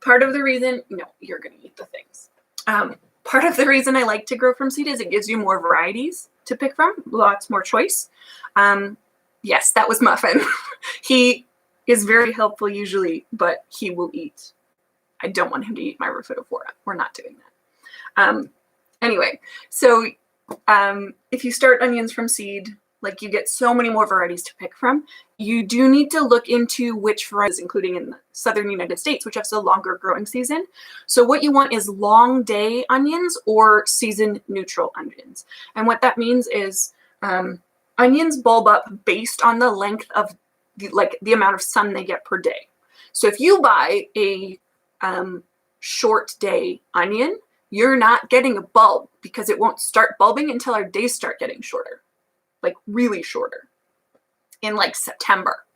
Part of the reason, you're going to eat the things. Part of the reason I like to grow from seed is it gives you more varieties to pick from, lots more choice. Yes, that was Muffin. He is very helpful usually, but he will eat. I don't want him to eat my Rufidifora. We're not doing that. Anyway, so if you start onions from seed, like you get so many more varieties to pick from. You do need to look into which varieties, including in the southern United States, which has a longer growing season. So what you want is long day onions or season neutral onions. And what that means is onions bulb up based on the length of the amount of sun they get per day. So if you buy a short day onion, you're not getting a bulb because it won't start bulbing until our days start getting shorter. Like really shorter in like September.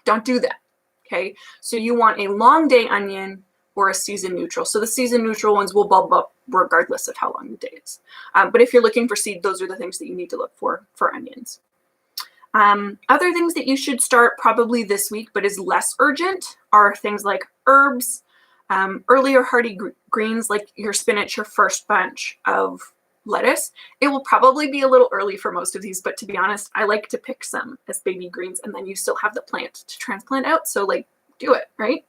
Don't do that. Okay. So you want a long day onion or a season neutral. So the season neutral ones will bulb up regardless of how long the day is. But if you're looking for seed, those are the things that you need to look for onions. Other things that you should start probably this week, but is less urgent, are things like herbs, earlier hardy greens like your spinach, your first bunch of lettuce. It will probably be a little early for most of these, but to be honest, I like to pick some as baby greens and then you still have the plant to transplant out. So like do it, right?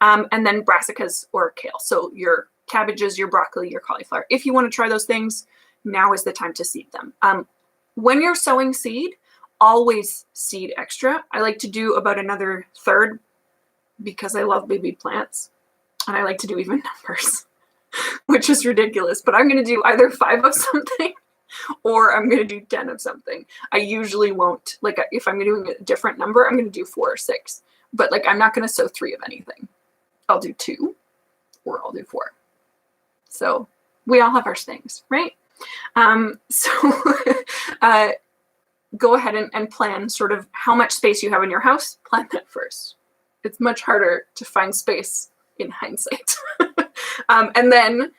And then brassicas or kale. So your cabbages, your broccoli, your cauliflower. If you want to try those things, now is the time to seed them. When you're sowing seed, always seed extra. I like to do about another third because I love baby plants and I like to do even numbers. Which is ridiculous, but I'm going to do either 5 of something or I'm going to do 10 of something. I usually won't, like if I'm doing a different number, I'm going to do 4 or 6, but like I'm not going to sow 3 of anything. I'll do 2 or I'll do 4. So we all have our things, right? Go ahead and plan sort of how much space you have in your house. Plan that first. It's much harder to find space in hindsight. And then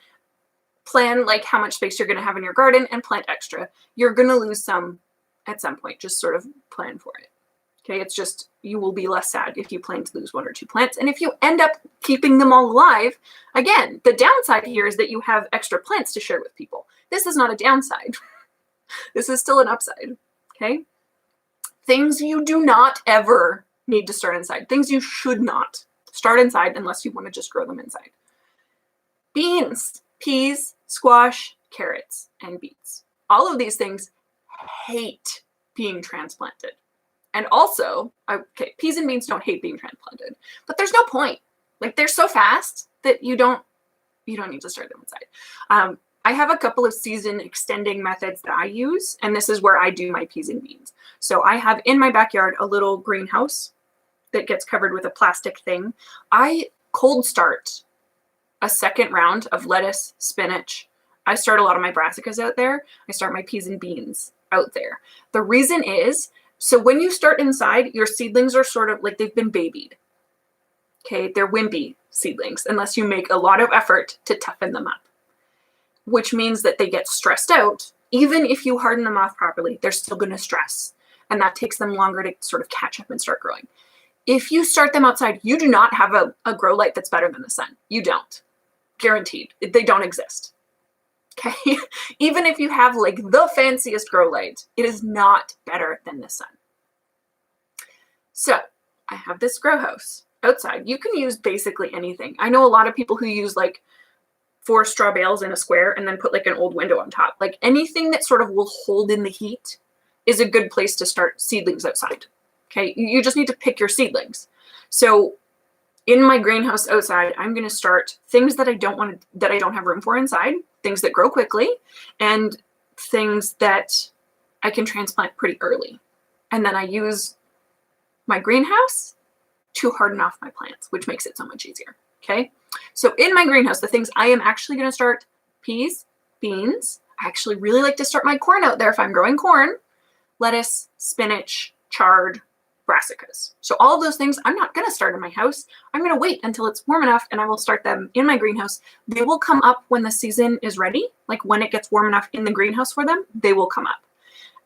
plan like how much space you're going to have in your garden and plant extra. You're going to lose some at some point. Just sort of plan for it. Okay. It's just, you will be less sad if you plan to lose 1 or 2 plants. And if you end up keeping them all alive, again, the downside here is that you have extra plants to share with people. This is not a downside. This is still an upside. Okay. Things you do not ever need to start inside. Things you should not start inside unless you want to just grow them inside. Beans, peas, squash, carrots, and beets. All of these things hate being transplanted. And also, okay, peas and beans don't hate being transplanted, but there's no point. Like they're so fast that you don't need to start them inside. I have a couple of season extending methods that I use, and this is where I do my peas and beans. So I have in my backyard a little greenhouse that gets covered with a plastic thing. I cold start a second round of lettuce, spinach. I start a lot of my brassicas out there. I start my peas and beans out there. The reason is, so when you start inside, your seedlings are sort of like they've been babied. Okay, they're wimpy seedlings unless you make a lot of effort to toughen them up, which means that they get stressed out. Even if you harden them off properly, they're still going to stress. And that takes them longer to sort of catch up and start growing. If you start them outside, you do not have a grow light that's better than the sun. You don't. Guaranteed. They don't exist. Okay? Even if you have like the fanciest grow light, it is not better than the sun. So I have this grow house outside. You can use basically anything. I know a lot of people who use like 4 straw bales in a square and then put like an old window on top. Like anything that sort of will hold in the heat is a good place to start seedlings outside. Okay, you just need to pick your seedlings. So in my greenhouse outside, I'm going to start things that I don't have room for inside, things that grow quickly, and things that I can transplant pretty early. And then I use my greenhouse to harden off my plants, which makes it so much easier. Okay, so in my greenhouse, the things I am actually going to start: peas, beans. I actually really like to start my corn out there if I'm growing corn, lettuce, spinach, chard, brassicas. So all of those things I'm not going to start in my house. I'm going to wait until it's warm enough and I will start them in my greenhouse. They will come up when the season is ready, like when it gets warm enough in the greenhouse for them, they will come up.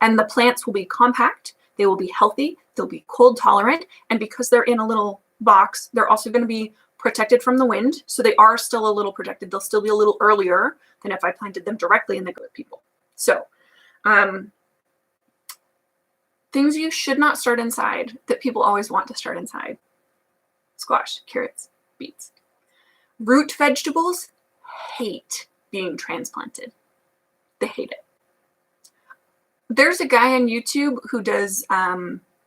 And the plants will be compact, they will be healthy, they'll be cold tolerant, and because they're in a little box, they're also going to be protected from the wind. So they are still a little protected. They'll still be a little earlier than if I planted them directly in the grow with people. So things you should not start inside that people always want to start inside: squash, carrots, beets. Root vegetables hate being transplanted. They hate it. There's a guy on YouTube who does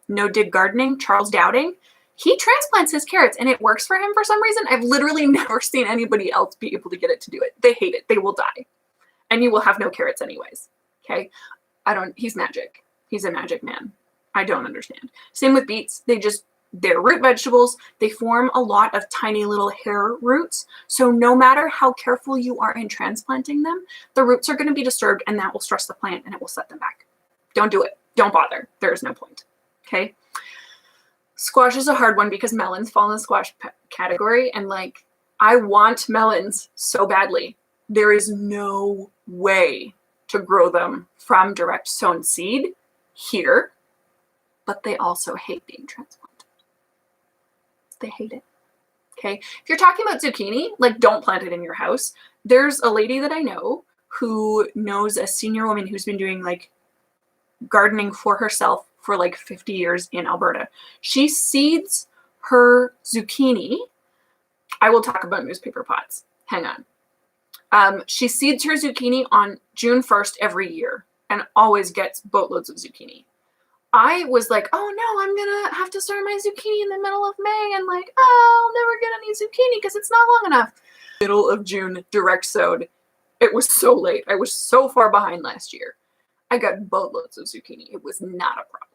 no-dig gardening, Charles Dowding. He transplants his carrots and it works for him for some reason. I've literally never seen anybody else be able to get it to do it. They hate it. They will die. And you will have no carrots anyways. Okay? He's magic. He's a magic man. I don't understand. Same with beets. They're root vegetables. They form a lot of tiny little hair roots. So no matter how careful you are in transplanting them, the roots are going to be disturbed and that will stress the plant and it will set them back. Don't do it. Don't bother. There is no point. Okay? Squash is a hard one because melons fall in the squash category. And like, I want melons so badly. There is no way to grow them from direct sown seed here, but they also hate being transplanted. They hate it. Okay. If you're talking about zucchini, like, don't plant it in your house. There's a lady that I know who knows a senior woman who's been doing like gardening for herself for like 50 years in Alberta. She seeds her zucchini. I will talk about newspaper pots. Hang on. She seeds her zucchini on June 1st every year and always gets boatloads of zucchini. I was like, oh no, I'm going to have to start my zucchini in the middle of May and like, oh, I'll never get any zucchini because it's not long enough. Middle of June, direct sowed. It was so late. I was so far behind last year. I got boatloads of zucchini. It was not a problem.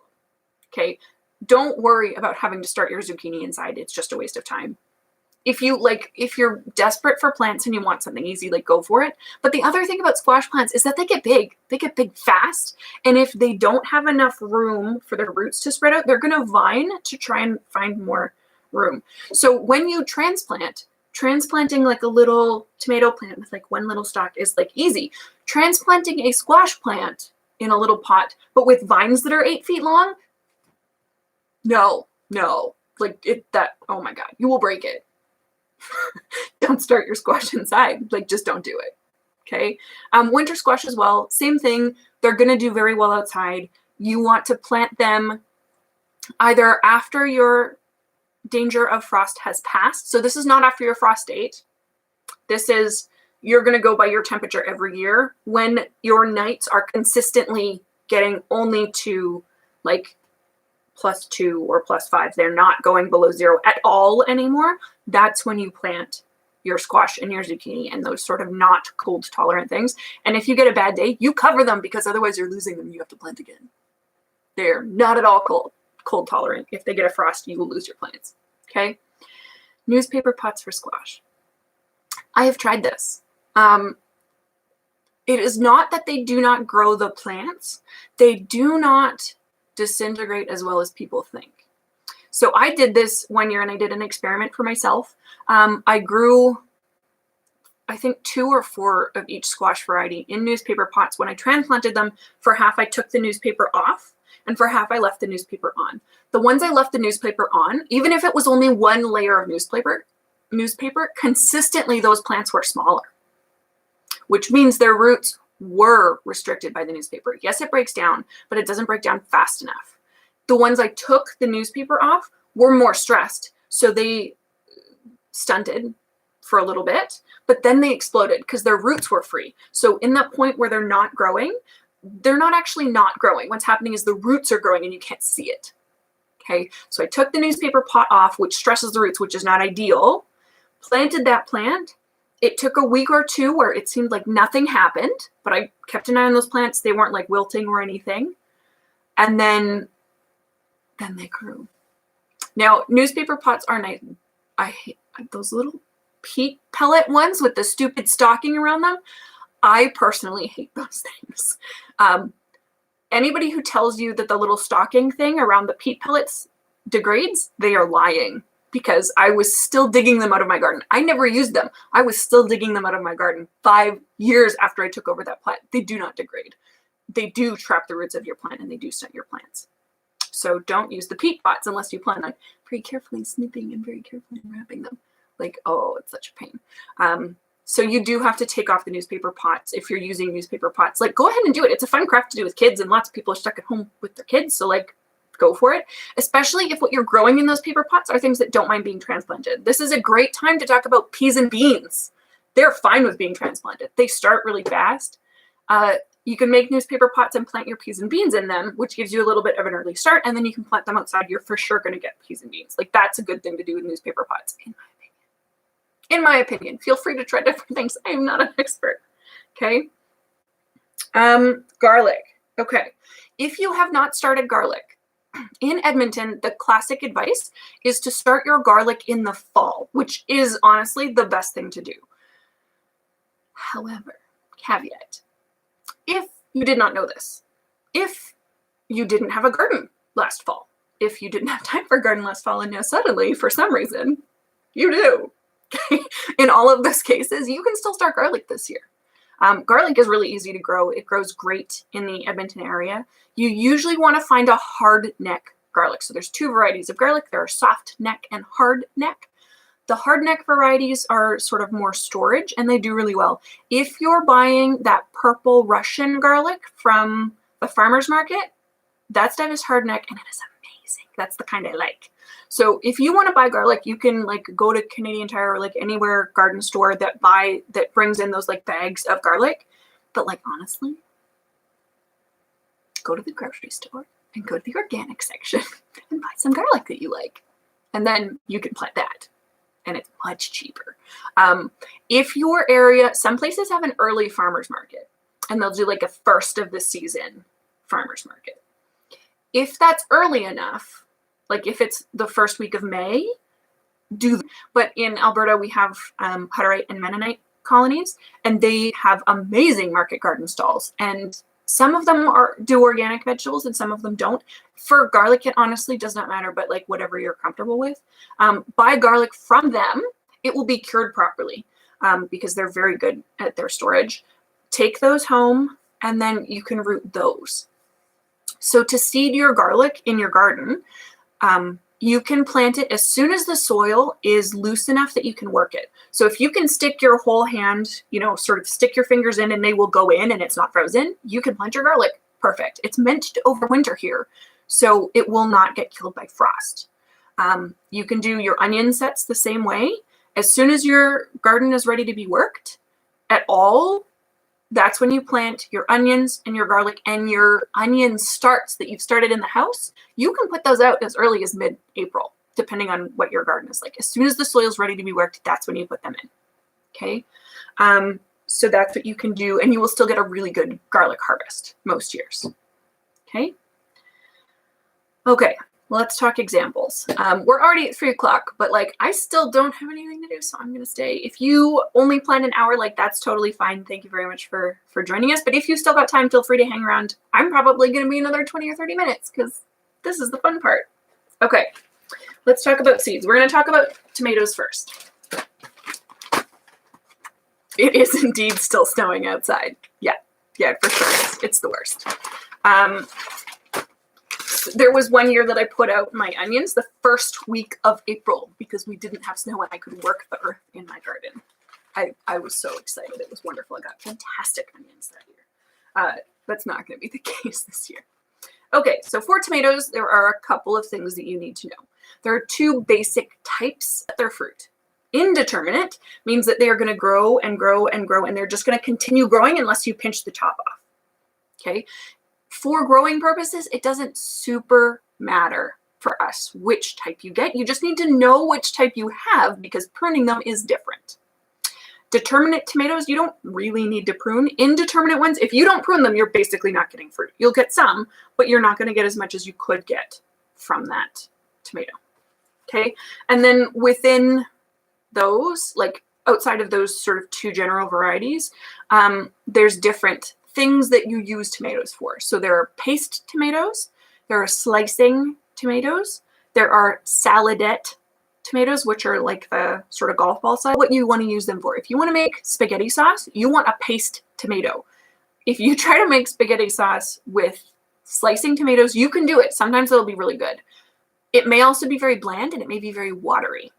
Okay. Don't worry about having to start your zucchini inside. It's just a waste of time. If you're desperate for plants and you want something easy, like, go for it. But the other thing about squash plants is that they get big. They get big fast. And if they don't have enough room for their roots to spread out, they're going to vine to try and find more room. So when you transplanting like a little tomato plant with like one little stalk is like easy. Transplanting a squash plant in a little pot, but with vines that are 8 feet long, no. Like, oh my God, you will break it. Don't start your squash inside. Like, just don't do it. Okay. Winter squash as well. Same thing. They're going to do very well outside. You want to plant them either after your danger of frost has passed. So this is not after your frost date. This is, you're going to go by your temperature every year when your nights are consistently getting only to like +2 or +5. They're not going below 0 at all anymore. That's when you plant your squash and your zucchini and those sort of not cold tolerant things. And if you get a bad day, you cover them because otherwise you're losing them. You have to plant again. They're not at all cold tolerant. If they get a frost, you will lose your plants. Okay. Newspaper pots for squash. I have tried this. It is not that they do not grow the plants. They do not disintegrate as well as people think. So I did this one year and I did an experiment for myself. I grew, I think, 2 or 4 of each squash variety in newspaper pots. When I transplanted them, for half I took the newspaper off and for half I left the newspaper on. The ones I left the newspaper on, even if it was only one layer of newspaper, consistently those plants were smaller, which means their roots were restricted by the newspaper. Yes, it breaks down, but it doesn't break down fast enough. The ones I took the newspaper off were more stressed, so they stunted for a little bit, but then they exploded because their roots were free. So in that point where they're not growing, they're not actually not growing. What's happening is the roots are growing and you can't see it. Okay, so I took the newspaper pot off, which stresses the roots, which is not ideal, planted that plant. It took a week or 2 where it seemed like nothing happened, but I kept an eye on those plants. They weren't like wilting or anything. And then they grew. Now, newspaper pots are nice. I hate those little peat pellet ones with the stupid stocking around them. I personally hate those things. Anybody who tells you that the little stocking thing around the peat pellets degrades, they are lying, because I was still digging them out of my garden. I never used them. I was still digging them out of my garden 5 years after I took over that plant. They do not degrade. They do trap the roots of your plant, and they do stunt your plants. So don't use the peat pots unless you plan on very carefully snipping and very carefully wrapping them. Like, oh, it's such a pain. So you do have to take off the newspaper pots if you're using newspaper pots. Like, go ahead and do it. It's a fun craft to do with kids, and lots of people are stuck at home with their kids. So like, go for it, especially if what you're growing in those paper pots are things that don't mind being transplanted. This is a great time to talk about peas and beans. They're fine with being transplanted. They start really fast. You can make newspaper pots and plant your peas and beans in them, which gives you a little bit of an early start, and then you can plant them outside. You're for sure going to get peas and beans. Like, that's a good thing to do with newspaper pots, in my opinion. Feel free to try different things. I am not an expert. Okay. Garlic. Okay. If you have not started garlic, in Edmonton, the classic advice is to start your garlic in the fall, which is honestly the best thing to do. However, caveat, if you did not know this, if you didn't have a garden last fall, if you didn't have time for a garden last fall, and now suddenly, for some reason, you do, in all of those cases, you can still start garlic this year. Garlic is really easy to grow. It grows great in the Edmonton area. You usually want to find a hard neck garlic. So there's 2 varieties of garlic. There are soft neck and hard neck. The hard neck varieties are sort of more storage, and they do really well. If you're buying that purple Russian garlic from the farmer's market, that stuff is hard neck, and it is amazing. That's the kind I like. So if you want to buy garlic, you can like go to Canadian Tire or like anywhere garden store that brings in those like bags of garlic. But like, honestly, go to the grocery store and go to the organic section and buy some garlic that you like. And then you can plant that. And it's much cheaper. If your area, some places have an early farmer's market, and they'll do like a first of the season farmer's market. If that's early enough, like if it's the first week of May, but in Alberta, we have Hutterite and Mennonite colonies, and they have amazing market garden stalls. And some of them do organic vegetables and some of them don't. For garlic, it honestly does not matter, but like whatever you're comfortable with. Buy garlic from them. It will be cured properly because they're very good at their storage. Take those home, and then you can root those. So to seed your garlic in your garden, you can plant it as soon as the soil is loose enough that you can work it. So if you can stick your whole hand, sort of stick your fingers in and they will go in and it's not frozen, you can plant your garlic. Perfect. It's meant to overwinter here, so it will not get killed by frost. You can do your onion sets the same way. As soon as your garden is ready to be worked at all, that's when you plant your onions and your garlic, and your onion starts that you've started in the house. You can put those out as early as mid-April, depending on what your garden is like. As soon as the soil is ready to be worked, that's when you put them in. Okay. So that's what you can do, and you will still get a really good garlic harvest most years. Okay. Okay. Let's talk examples. We're already at 3 o'clock, but like I still don't have anything to do, so I'm going to stay. If you only plan an hour, like that's totally fine. Thank you very much for joining us. But if you still got time, feel free to hang around. I'm probably going to be another 20 or 30 minutes because this is the fun part. Okay, let's talk about seeds. We're going to talk about tomatoes first. It is indeed still snowing outside. Yeah, for sure. It's the worst. There was one year that I put out my onions the first week of April because we didn't have snow and I could work the earth in my garden. I was so excited. It was wonderful. I got fantastic onions that year. That's not going to be the case this year. Okay, so for tomatoes, there are a couple of things that you need to know. There are 2 basic types of their fruit. Indeterminate means that they are going to grow and grow and grow, and they're just going to continue growing unless you pinch the top off. Okay. For growing purposes, it doesn't super matter for us which type you get. You just need to know which type you have because pruning them is different. Determinate tomatoes, you don't really need to prune. Indeterminate ones, if you don't prune them, you're basically not getting fruit. You'll get some, but you're not going to get as much as you could get from that tomato. Okay, and then within those, like outside of those sort of 2 general varieties, there's different things that you use tomatoes for. So there are paste tomatoes, there are slicing tomatoes, there are saladette tomatoes, which are like the sort of golf ball size. What you want to use them for. If you want to make spaghetti sauce, you want a paste tomato. If you try to make spaghetti sauce with slicing tomatoes, you can do it. Sometimes it'll be really good. It may also be very bland and it may be very watery.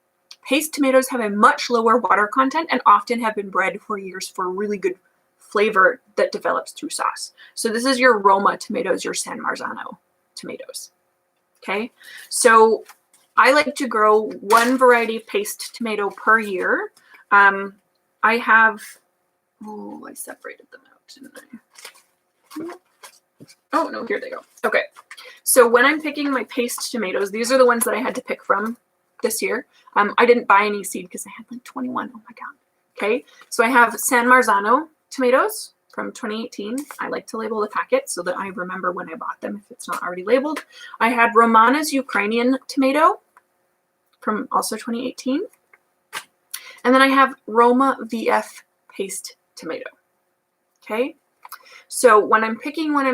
Paste tomatoes have a much lower water content and often have been bred for years for really good flavor that develops through sauce. So this is your Roma tomatoes, your San Marzano tomatoes. Okay, so I like to grow one variety of paste tomato per year. I have, I separated them out, didn't I? Oh no, here they go. Okay, so when I'm picking my paste tomatoes, these are the ones that I had to pick from this year. I didn't buy any seed because I had like 21. Oh my God. Okay, so I have San Marzano tomatoes from 2018. I like to label the packet so that I remember when I bought them if it's not already labeled. I had Romana's Ukrainian tomato from also 2018. And then I have Roma VF paste tomato. Okay, so when I'm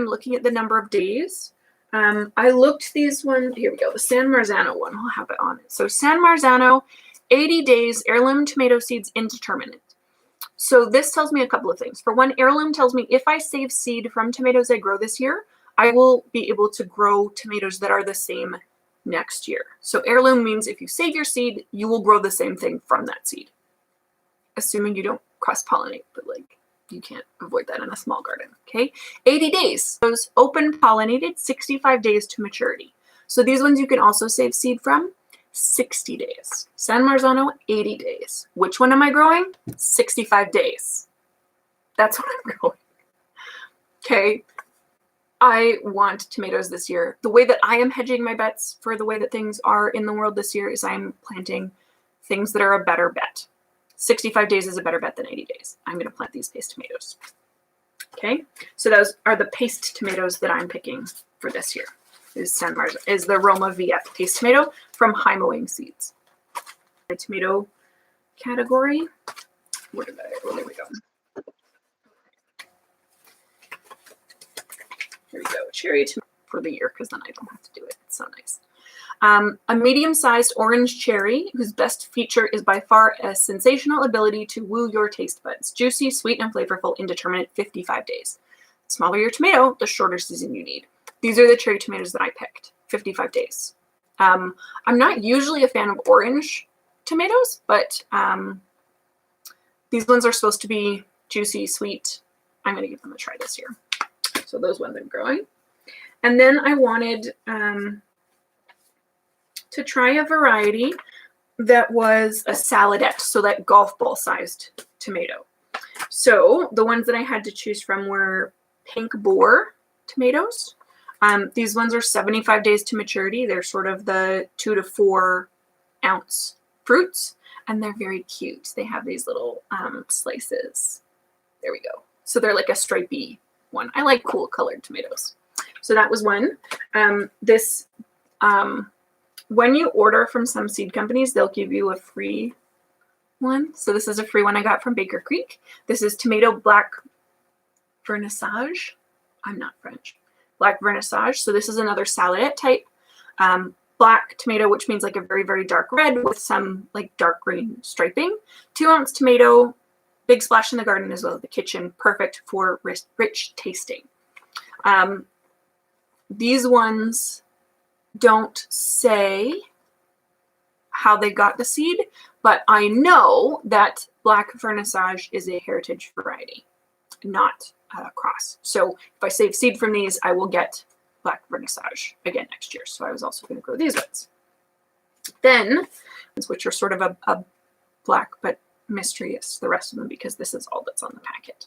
looking at the number of days, I looked these ones, here we go, the San Marzano one, I'll have it on it. So San Marzano, 80 days, heirloom tomato seeds, indeterminate. So this tells me a couple of things. For one, heirloom tells me if I save seed from tomatoes I grow this year, I will be able to grow tomatoes that are the same next year. So heirloom means if you save your seed, you will grow the same thing from that seed. Assuming you don't cross-pollinate, but like you can't avoid that in a small garden, okay? 80 days. Those open pollinated, 65 days to maturity. So these ones you can also save seed from. 60 days. San Marzano, 80 days. Which one am I growing? 65 days. That's what I'm growing. Okay. I want tomatoes this year. The way that I am hedging my bets for the way that things are in the world this year is I'm planting things that are a better bet. 65 days is a better bet than 80 days. I'm going to plant these paste tomatoes. Okay. So those are the paste tomatoes that I'm picking for this year. Is the Roma VF paste tomato from High Mowing Seeds. The tomato category. Where did oh, there we go. Here we go. Cherry tomato for the year because then I don't have to do it. It's so nice. A medium-sized orange cherry whose best feature is by far a sensational ability to woo your taste buds. Juicy, sweet, and flavorful, indeterminate, 55 days. The smaller your tomato, the shorter season you need. These are the cherry tomatoes that I picked, 55 days. I'm not usually a fan of orange tomatoes, but these ones are supposed to be juicy, sweet. I'm going to give them a try this year. So those ones I'm growing. And then I wanted to try a variety that was a saladette, so that golf ball sized tomato. So the ones that I had to choose from were pink boar tomatoes. These ones are 75 days to maturity. They're sort of the 2 to 4 ounce fruits, and they're very cute. They have these little slices. There we go. So they're like a stripy one. I like cool colored tomatoes. So that was one. When you order from some seed companies, they'll give you a free one. So this is a free one I got from Baker Creek. This is tomato black vernissage. I'm not French. Black vernissage. So this is another saladette type. Black tomato, which means like a very, very dark red with some like dark green striping. 2 ounce tomato, big splash in the garden as well as the kitchen. Perfect for rich tasting. These ones don't say how they got the seed, but I know that black vernissage is a heritage variety, not a cross. So if I save seed from these, I will get black vernissage again next year. So I was also going to grow these ones. Then, which are sort of a black but mysterious, the rest of them, because this is all that's on the packet.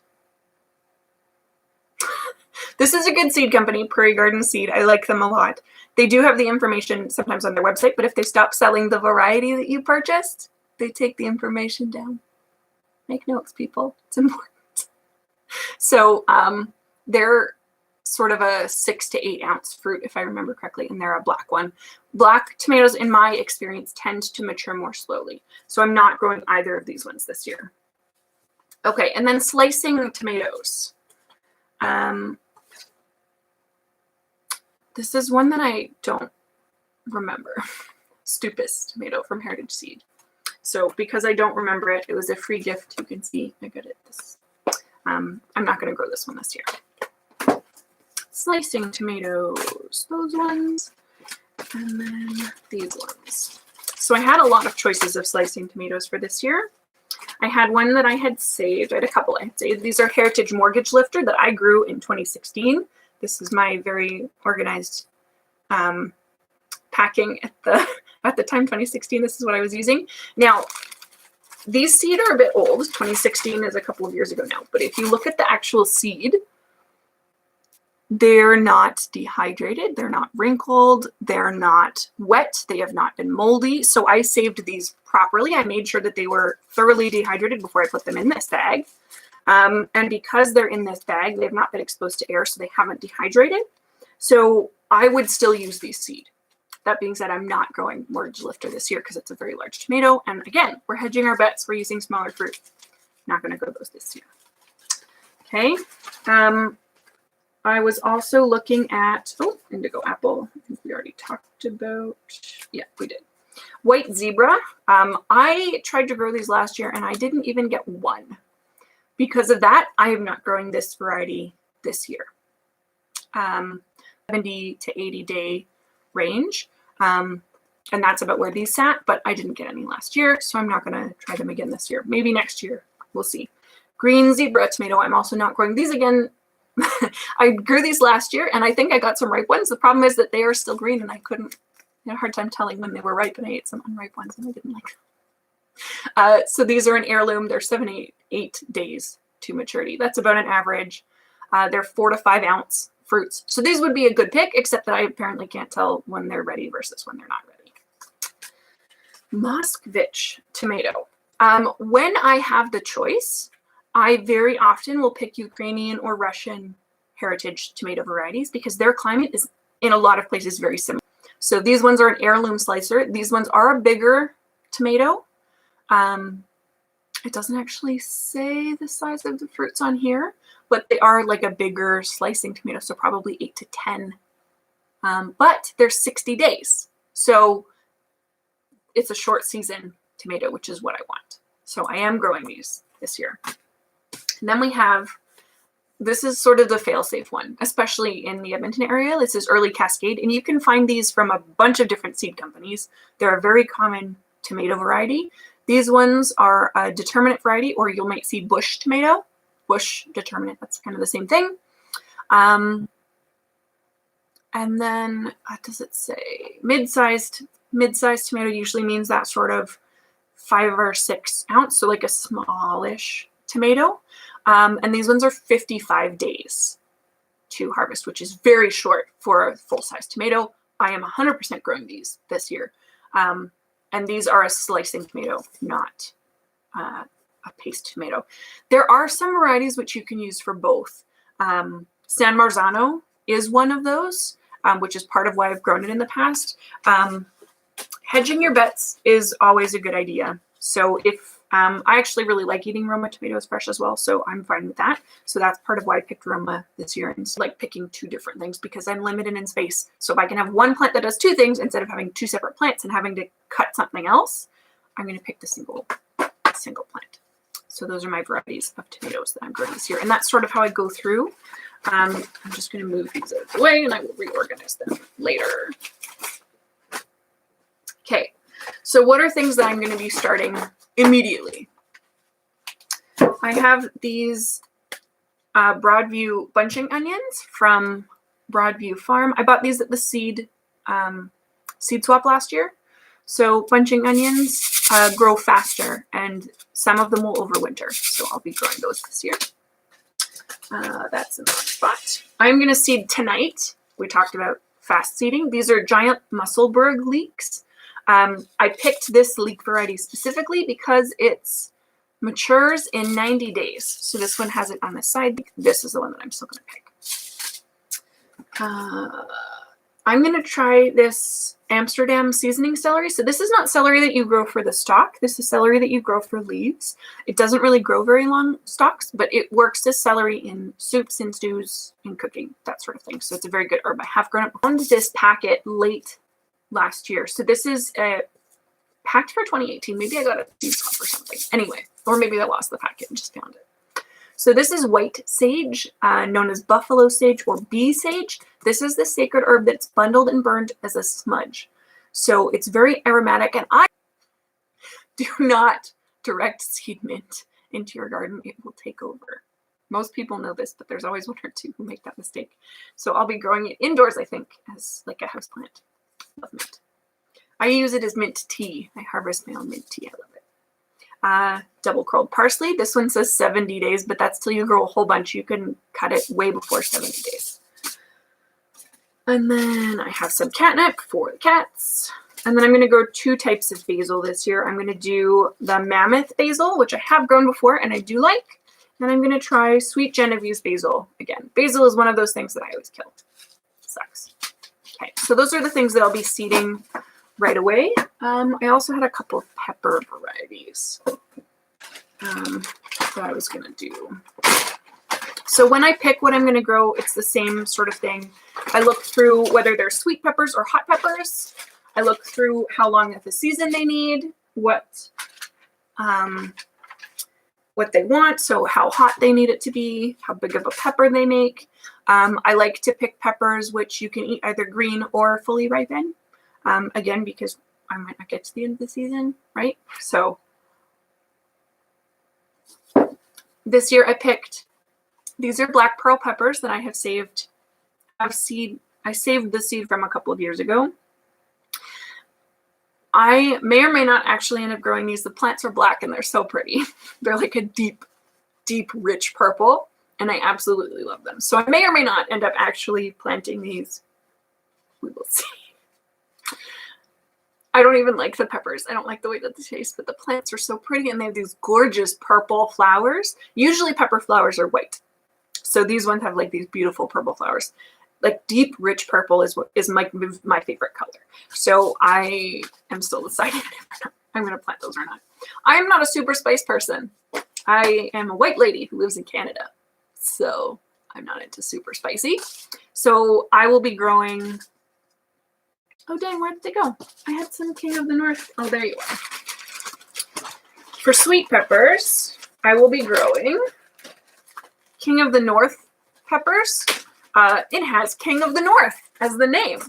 This is a good seed company, Prairie Garden Seed. I like them a lot. They do have the information sometimes on their website, but if they stop selling the variety that you purchased, they take the information down. Make notes, people. It's important. So they're sort of a 6 to 8 ounce fruit, if I remember correctly, and they're a black one. Black tomatoes, in my experience, tend to mature more slowly. So I'm not growing either of these ones this year. Okay, and then slicing tomatoes. This is one that I don't remember. Stupus tomato from Heritage Seed. So because I don't remember it, it was a free gift. You can see I got it. I'm not going to grow this one this year. Slicing tomatoes, those ones, and then these ones. So I had a lot of choices of slicing tomatoes for this year. I had one that I had saved. I had a couple I had saved. These are Heritage Mortgage Lifter that I grew in 2016. This is my very organized packing at the time, 2016. This is what I was using. Now, these seed are a bit old. 2016 is a couple of years ago now. But if you look at the actual seed, they're not dehydrated. They're not wrinkled. They're not wet. They have not been moldy. So I saved these properly. I made sure that they were thoroughly dehydrated before I put them in this bag. And because they're in this bag, they've not been exposed to air, so they haven't dehydrated. So I would still use these seed. That being said, I'm not growing Mortgage Lifter this year because it's a very large tomato. And again, we're hedging our bets. We're using smaller fruit. Not going to grow those this year. Okay. I was also looking at, indigo apple. I think we already talked about, yeah, we did. White zebra. I tried to grow these last year and I didn't even get one. Because of that, I am not growing this variety this year. 70 to 80 day range. And that's about where these sat, but I didn't get any last year, so I'm not going to try them again this year. Maybe next year. We'll see. Green zebra tomato. I'm also not growing these again. I grew these last year, and I think I got some ripe ones. The problem is that they are still green, and I had a hard time telling when they were ripe, and I ate some unripe ones, and I didn't like them. So these are an heirloom. They're 8 days to maturity. That's about an average. They're 4 to 5 ounce fruits. So these would be a good pick, except that I apparently can't tell when they're ready versus when they're not ready. Moskvich tomato. When I have the choice, I very often will pick Ukrainian or Russian heritage tomato varieties because their climate is in a lot of places very similar. So these ones are an heirloom slicer. These ones are a bigger tomato. It doesn't actually say the size of the fruits on here, but they are like a bigger slicing tomato, so probably 8 to 10. But they're 60 days. So it's a short season tomato, which is what I want. So I am growing these this year. And then we have, this is sort of the fail-safe one, especially in the Edmonton area. This is Early Cascade, and you can find these from a bunch of different seed companies. They're a very common tomato variety. These ones are a determinate variety, or you might see bush tomato. Bush determinate, that's kind of the same thing. And then, what does it say? Mid-sized tomato usually means that sort of 5 or 6 ounce, so like a smallish tomato. And these ones are 55 days to harvest, which is very short for a full-size tomato. I am 100% growing these this year. And these are a slicing tomato, not a paste tomato. There are some varieties which you can use for both. San Marzano is one of those, which is part of why I've grown it in the past. Hedging your bets is always a good idea. So if I actually really like eating Roma tomatoes fresh as well, so I'm fine with that. So that's part of why I picked Roma this year, and like picking 2 different things because I'm limited in space. So if I can have one plant that does 2 things instead of having 2 separate plants and having to cut something else, I'm going to pick the single plant. So those are my varieties of tomatoes that I'm growing this year, and that's sort of how I go through. I'm just going to move these out of the way, and I will reorganize them later. Okay, so what are things that I'm going to be starting immediately? I have these Broadview bunching onions from Broadview Farm. I bought these at the seed swap last year. So bunching onions grow faster, and some of them will overwinter. So I'll be growing those this year. That's in the wrong spot. I'm going to seed tonight. We talked about fast seeding. These are giant Musselburgh leeks. I picked this leek variety specifically because it's matures in 90 days. So this one has it on the side. This is the one that I'm still going to pick. I'm going to try this Amsterdam seasoning celery. So this is not celery that you grow for the stalk. This is celery that you grow for leaves. It doesn't really grow very long stalks, but it works as celery in soups and stews and cooking, that sort of thing. So it's a very good herb. I have grown up on this packet late last year. So this is packed for 2018. Maybe I got a seed swap or something. Anyway, or maybe I lost the packet and just found it. So this is white sage, known as buffalo sage or bee sage. This is the sacred herb that's bundled and burned as a smudge. So it's very aromatic, and I do not direct seed mint into your garden. It will take over. Most people know this, but there's always one or two who make that mistake. So I'll be growing it indoors, I think, as like a houseplant. Love mint. I use it as mint tea. I harvest my own mint tea. I love it. Double curled parsley. This one says 70 days, but that's till you grow a whole bunch. You can cut it way before 70 days. And then I have some catnip for the cats. And then I'm going to grow 2 types of basil this year. I'm going to do the mammoth basil, which I have grown before and I do like. And I'm going to try sweet Genovese basil again. Basil is one of those things that I always kill. Sucks. Okay, so those are the things that I'll be seeding right away. I also had a couple of pepper varieties that I was going to do. So when I pick what I'm going to grow, it's the same sort of thing. I look through whether they're sweet peppers or hot peppers. I look through how long of the season they need, what they want, so how hot they need it to be, how big of a pepper they make. I like to pick peppers which you can eat either green or fully ripen. Again, because I might not get to the end of the season, right? So this year I picked, these are black pearl peppers that I have saved. I saved the seed from a couple of years ago. I may or may not actually end up growing these. The plants are black and they're so pretty. They're like a deep, deep, rich purple, and I absolutely love them. So I may or may not end up actually planting these. We will see. I don't even like the peppers. I don't like the way that they taste, but the plants are so pretty and they have these gorgeous purple flowers. Usually pepper flowers are white. So these ones have like these beautiful purple flowers. Like deep, rich purple is my favorite color. So I am still deciding if I'm going to plant those or not. I am not a super spice person. I am a white lady who lives in Canada. So I'm not into super spicy. So I will be growing... Oh, dang, where did they go? I had some King of the North. Oh, there you are. For sweet peppers, I will be growing King of the North peppers. It has King of the North as the name.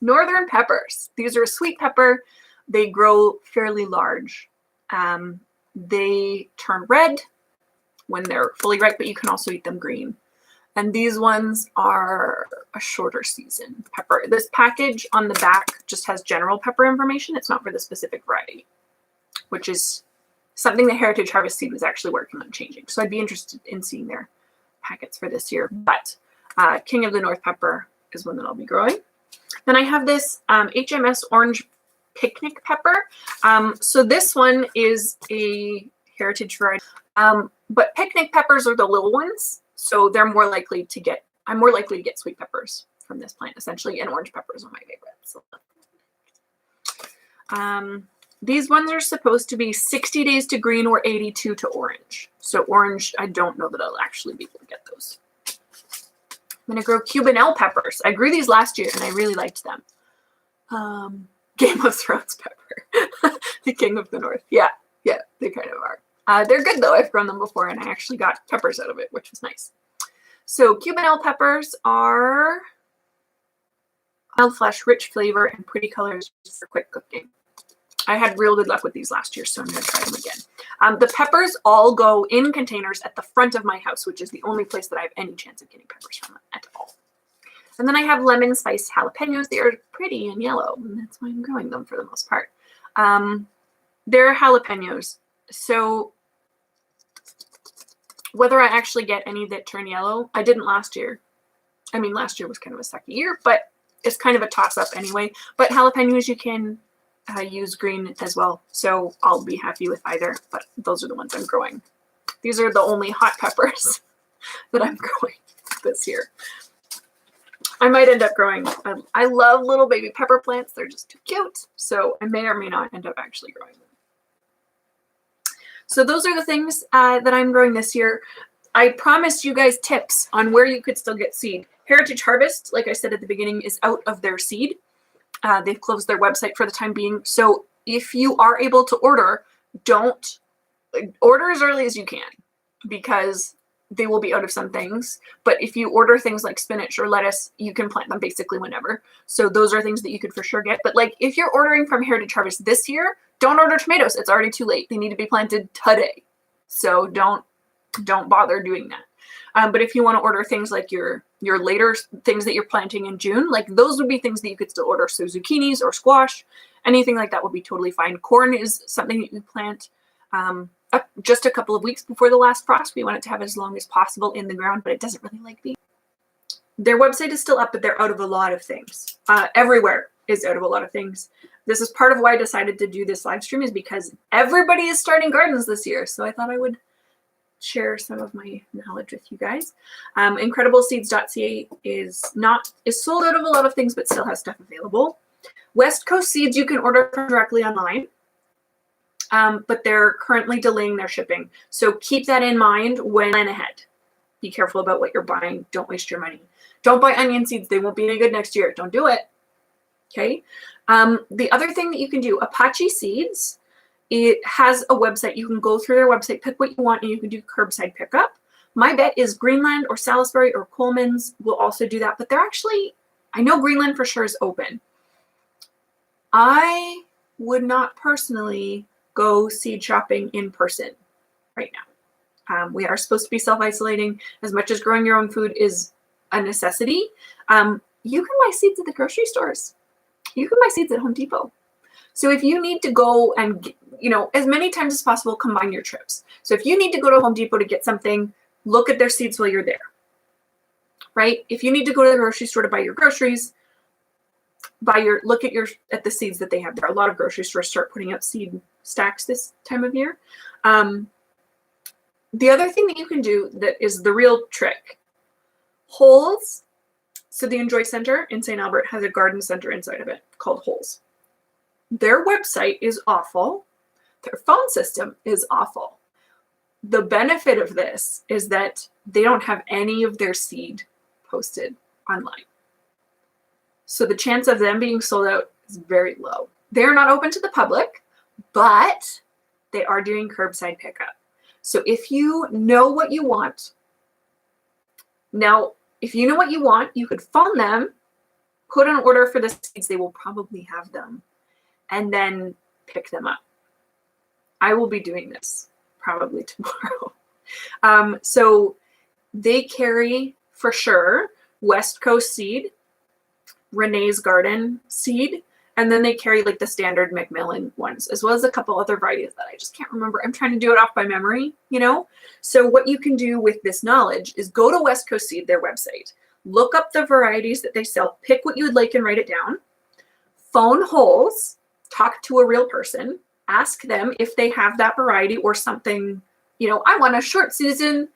Northern peppers. These are a sweet pepper. They grow fairly large. They turn red when they're fully ripe, but you can also eat them green. And these ones are a shorter season pepper. This package on the back just has general pepper information. It's not for the specific variety, which is something that Heritage Harvest Seed was actually working on changing. So I'd be interested in seeing their packets for this year. But King of the North pepper is one that I'll be growing. Then I have this HMS orange picnic pepper. So this one is a heritage variety. But picnic peppers are the little ones. So they're more likely to get, I'm more likely to get sweet peppers from this plant, essentially, and orange peppers are my favorites. So, these ones are supposed to be 60 days to green or 82 to orange. So orange, I don't know that I'll actually be able to get those. I'm going to grow Cubanelle peppers. I grew these last year and I really liked them. Game of Thrones pepper. The King of the North. Yeah, they kind of are. They're good though. I've grown them before and I actually got peppers out of it, which was nice. So Cubanelle peppers are mild flesh, rich flavor, and pretty colors for quick cooking. I had real good luck with these last year, so I'm going to try them again. The peppers all go in containers at the front of my house, which is the only place that I have any chance of getting peppers from at all. And then I have lemon spiced jalapenos. They are pretty and yellow, and that's why I'm growing them for the most part. They're jalapenos. So whether I actually get any that turn yellow, I didn't last year. I mean, last year was kind of a sucky year, but it's kind of a toss-up anyway. But jalapenos you can use green as well, so I'll be happy with either, but those are the ones I'm growing. These are the only hot peppers that I'm growing this year. I might end up growing. I love little baby pepper plants. They're just too cute. So I may or may not end up actually growing them. So those are the things that I'm growing this year. I promised you guys tips on where you could still get seed. Heritage Harvest, like I said at the beginning, is out of their seed. They've closed their website for the time being. So if you are able to order, don't order as early as you can, because they will be out of some things. But if you order things like spinach or lettuce, you can plant them basically whenever. So those are things that you could for sure get. But like if you're ordering from Heritage Harvest this year, don't order tomatoes. It's already too late. They need to be planted today. So don't bother doing that. But if you want to order things like your later things that you're planting in June, like those would be things that you could still order. So zucchinis or squash, anything like that would be totally fine. Corn is something that you plant just a couple of weeks before the last frost. We want it to have as long as possible in the ground, but it doesn't really like being. Their website is still up, but they're out of a lot of things. Everywhere is out of a lot of things. This is part of why I decided to do this live stream, is because everybody is starting gardens this year. So I thought I would share some of my knowledge with you guys. Incredibleseeds.ca is sold out of a lot of things, but still has stuff available. West Coast Seeds you can order from directly online, but they're currently delaying their shipping. So keep that in mind when plan ahead. Be careful about what you're buying. Don't waste your money. Don't buy onion seeds. They won't be any good next year. Don't do it. Okay. The other thing that you can do, Apache Seeds, it has a website. You can go through their website, pick what you want, and you can do curbside pickup. My bet is Greenland or Salisbury or Coleman's will also do that, but they're actually, I know Greenland for sure is open. I would not personally go seed shopping in person right now. We are supposed to be self-isolating. As much as growing your own food is a necessity, you can buy seeds at the grocery stores. You can buy seeds at Home Depot. So if you need to go and, as many times as possible, combine your trips. So if you need to go to Home Depot to get something, look at their seeds while you're there, right? If you need to go to the grocery store to buy your groceries, look at the seeds that they have there. A lot of grocery stores start putting out seed stacks this time of year. The other thing that you can do that is the real trick, holes. So the Enjoy Center in St. Albert has a garden center inside of it called Holes. Their website is awful. Their phone system is awful. The benefit of this is that they don't have any of their seed posted online. So the chance of them being sold out is very low. They're not open to the public, but they are doing curbside pickup. So if you know what you want, you could phone them, put an order for the seeds. They will probably have them, and then pick them up. I will be doing this probably tomorrow. So they carry for sure West Coast Seed, Renee's Garden Seed, and then they carry like the standard Macmillan ones, as well as a couple other varieties that I just can't remember. I'm trying to do it off by memory, So what you can do with this knowledge is go to West Coast Seed, their website, look up the varieties that they sell, pick what you would like and write it down, phone Holes, talk to a real person, ask them if they have that variety or something, I want a short season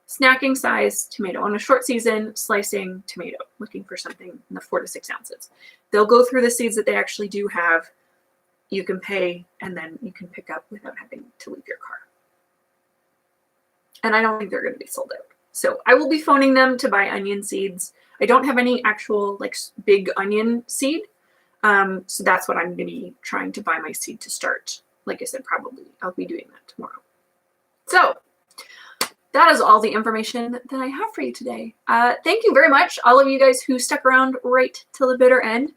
snacking size tomato on a short season slicing tomato, looking for something in the 4 to 6 ounces. They'll go through the seeds that they actually do have. You can pay, and then you can pick up without having to leave your car. And I don't think they're going to be sold out. So I will be phoning them to buy onion seeds. I don't have any actual big onion seed. So that's what I'm going to be trying to buy my seed to start. Like I said, probably I'll be doing that tomorrow. So that is all the information that I have for you today. Thank you very much, all of you guys who stuck around right till the bitter end.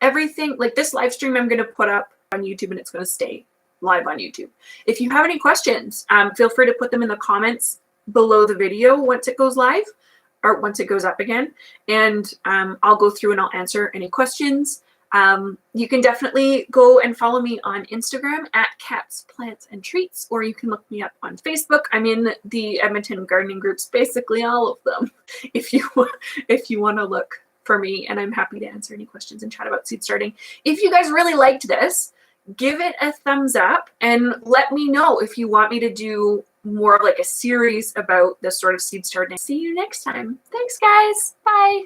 Everything, like this live stream, I'm going to put up on YouTube, and it's going to stay live on YouTube. If you have any questions, feel free to put them in the comments below the video once it goes live, or once it goes up again, and I'll go through and I'll answer any questions. You can definitely go and follow me on Instagram at Cats, Plants, and Treats, or you can look me up on Facebook. I'm in the Edmonton gardening groups, basically all of them, if you want to look for me, and I'm happy to answer any questions and chat about seed starting. If you guys really liked this, give it a thumbs up and let me know if you want me to do more of a series about this sort of seed starting. See you next time. Thanks, guys. Bye.